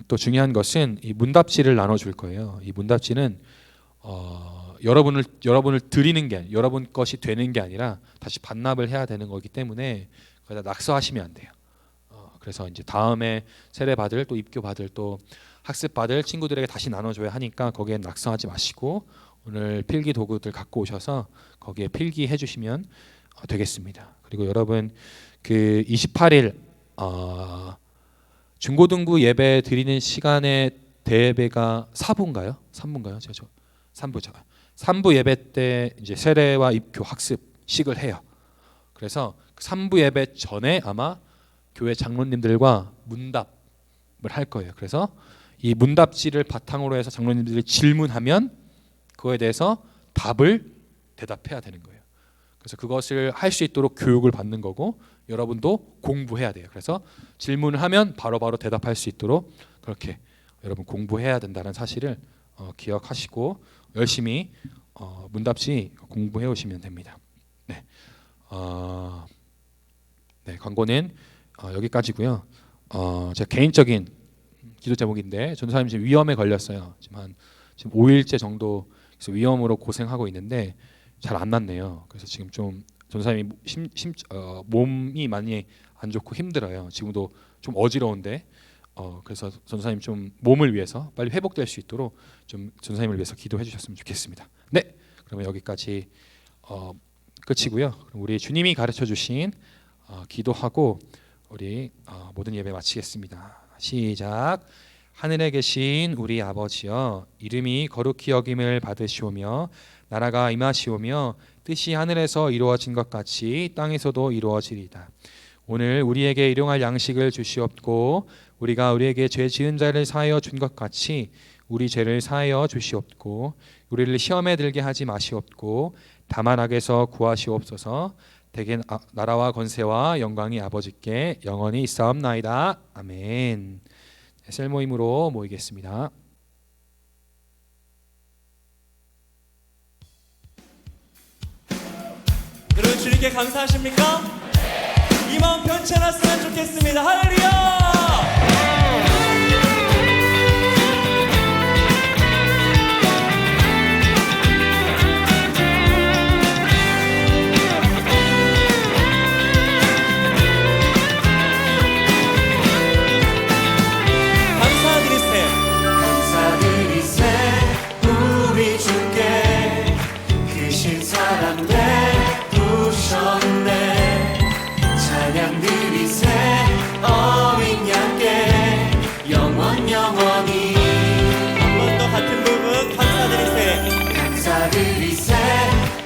Speaker 6: 또 중요한 것은 이 문답지를 나눠줄 거예요. 이 문답지는 여러분을 드리는 게 여러분 것이 되는 게 아니라 다시 반납을 해야 되는 거기 때문에 거기다 낙서하시면 안 돼요. 그래서 이제 다음에 세례 받을 또 입교 받을 또 학습 받을 친구들에게 다시 나눠줘야 하니까 거기에 낙서하지 마시고 오늘 필기 도구들 갖고 오셔서 거기에 필기해 주시면 되겠습니다. 그리고 여러분 그 28일 중고등부 예배 드리는 시간에 대예배가 4부인가요? 3부인가요? 제가 3부죠. 3부 예배 때 이제 세례와 입교 학습식을 해요. 그래서 3부 예배 전에 아마 교회 장로님들과 문답을 할 거예요. 그래서 이 문답지를 바탕으로 해서 장로님들이 질문하면 그거에 대해서 답을 대답해야 되는 거예요. 그래서 그것을 할 수 있도록 교육을 받는 거고 여러분도 공부해야 돼요. 그래서 질문을 하면 바로바로 대답할 수 있도록 그렇게 여러분 공부해야 된다는 사실을 기억하시고 열심히 문답지 공부해 오시면 됩니다. 네, 네 광고는 여기까지고요. 제 개인적인 기도 제목인데 전도사님 지금 위험에 걸렸어요. 지금 5일째 정도 위험으로 고생하고 있는데 잘 안 낫네요. 그래서 지금 좀 전도사님이 몸이 많이 안 좋고 힘들어요. 지금도 좀 어지러운데 그래서 전도사님 좀 몸을 위해서 빨리 회복될 수 있도록 좀 전도사님을 위해서 기도해 주셨으면 좋겠습니다. 네, 그러면 여기까지 끝이고요. 그럼 우리 주님이 가르쳐 주신 기도하고 우리 모든 예배 마치겠습니다. 시작. 하늘에 계신 우리 아버지여, 이름이 거룩히 여김을 받으시오며 나라가 임하시오며 뜻이 하늘에서 이루어진 것 같이 땅에서도 이루어지리이다. 오늘 우리에게 일용할 양식을 주시옵고 우리가 우리에게 죄 지은 자를 사하여 준 것 같이 우리 죄를 사하여 주시옵고 우리를 시험에 들게 하지 마시옵고 다만 악에서 구하시옵소서. 대개 나라와 권세와 영광이 아버지께 영원히 있사옵나이다. 아멘. 셀 모임으로 모이겠습니다.
Speaker 1: 여러분 주님께 감사하십니까? 이 마음 변치 않았으면 좋겠습니다. 할렐루야!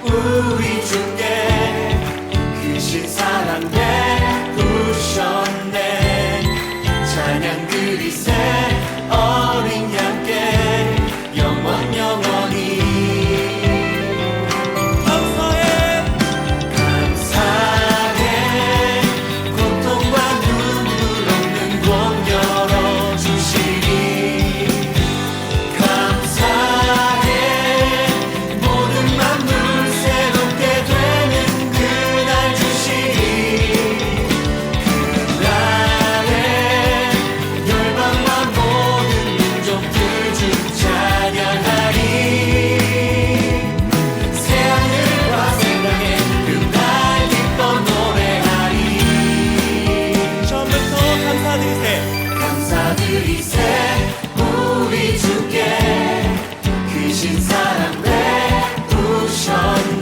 Speaker 1: 우리 주께 크신 사랑 베푸셨네. 찬양 드리세 어린 양께 영원 영원히. 감사해 감사해 고통과 눈물 없는 곳 열어주시리. 감사해 모든 만물 새롭게 되는 그날 주시리. 그날에 열방과 모든 민족들 주 찬양하리. 새하늘과 생명에 그날 기뻐 노래하리. 처음부터 감사드리세 감사드리세 우리 주께 크신 사랑 베푸셨네.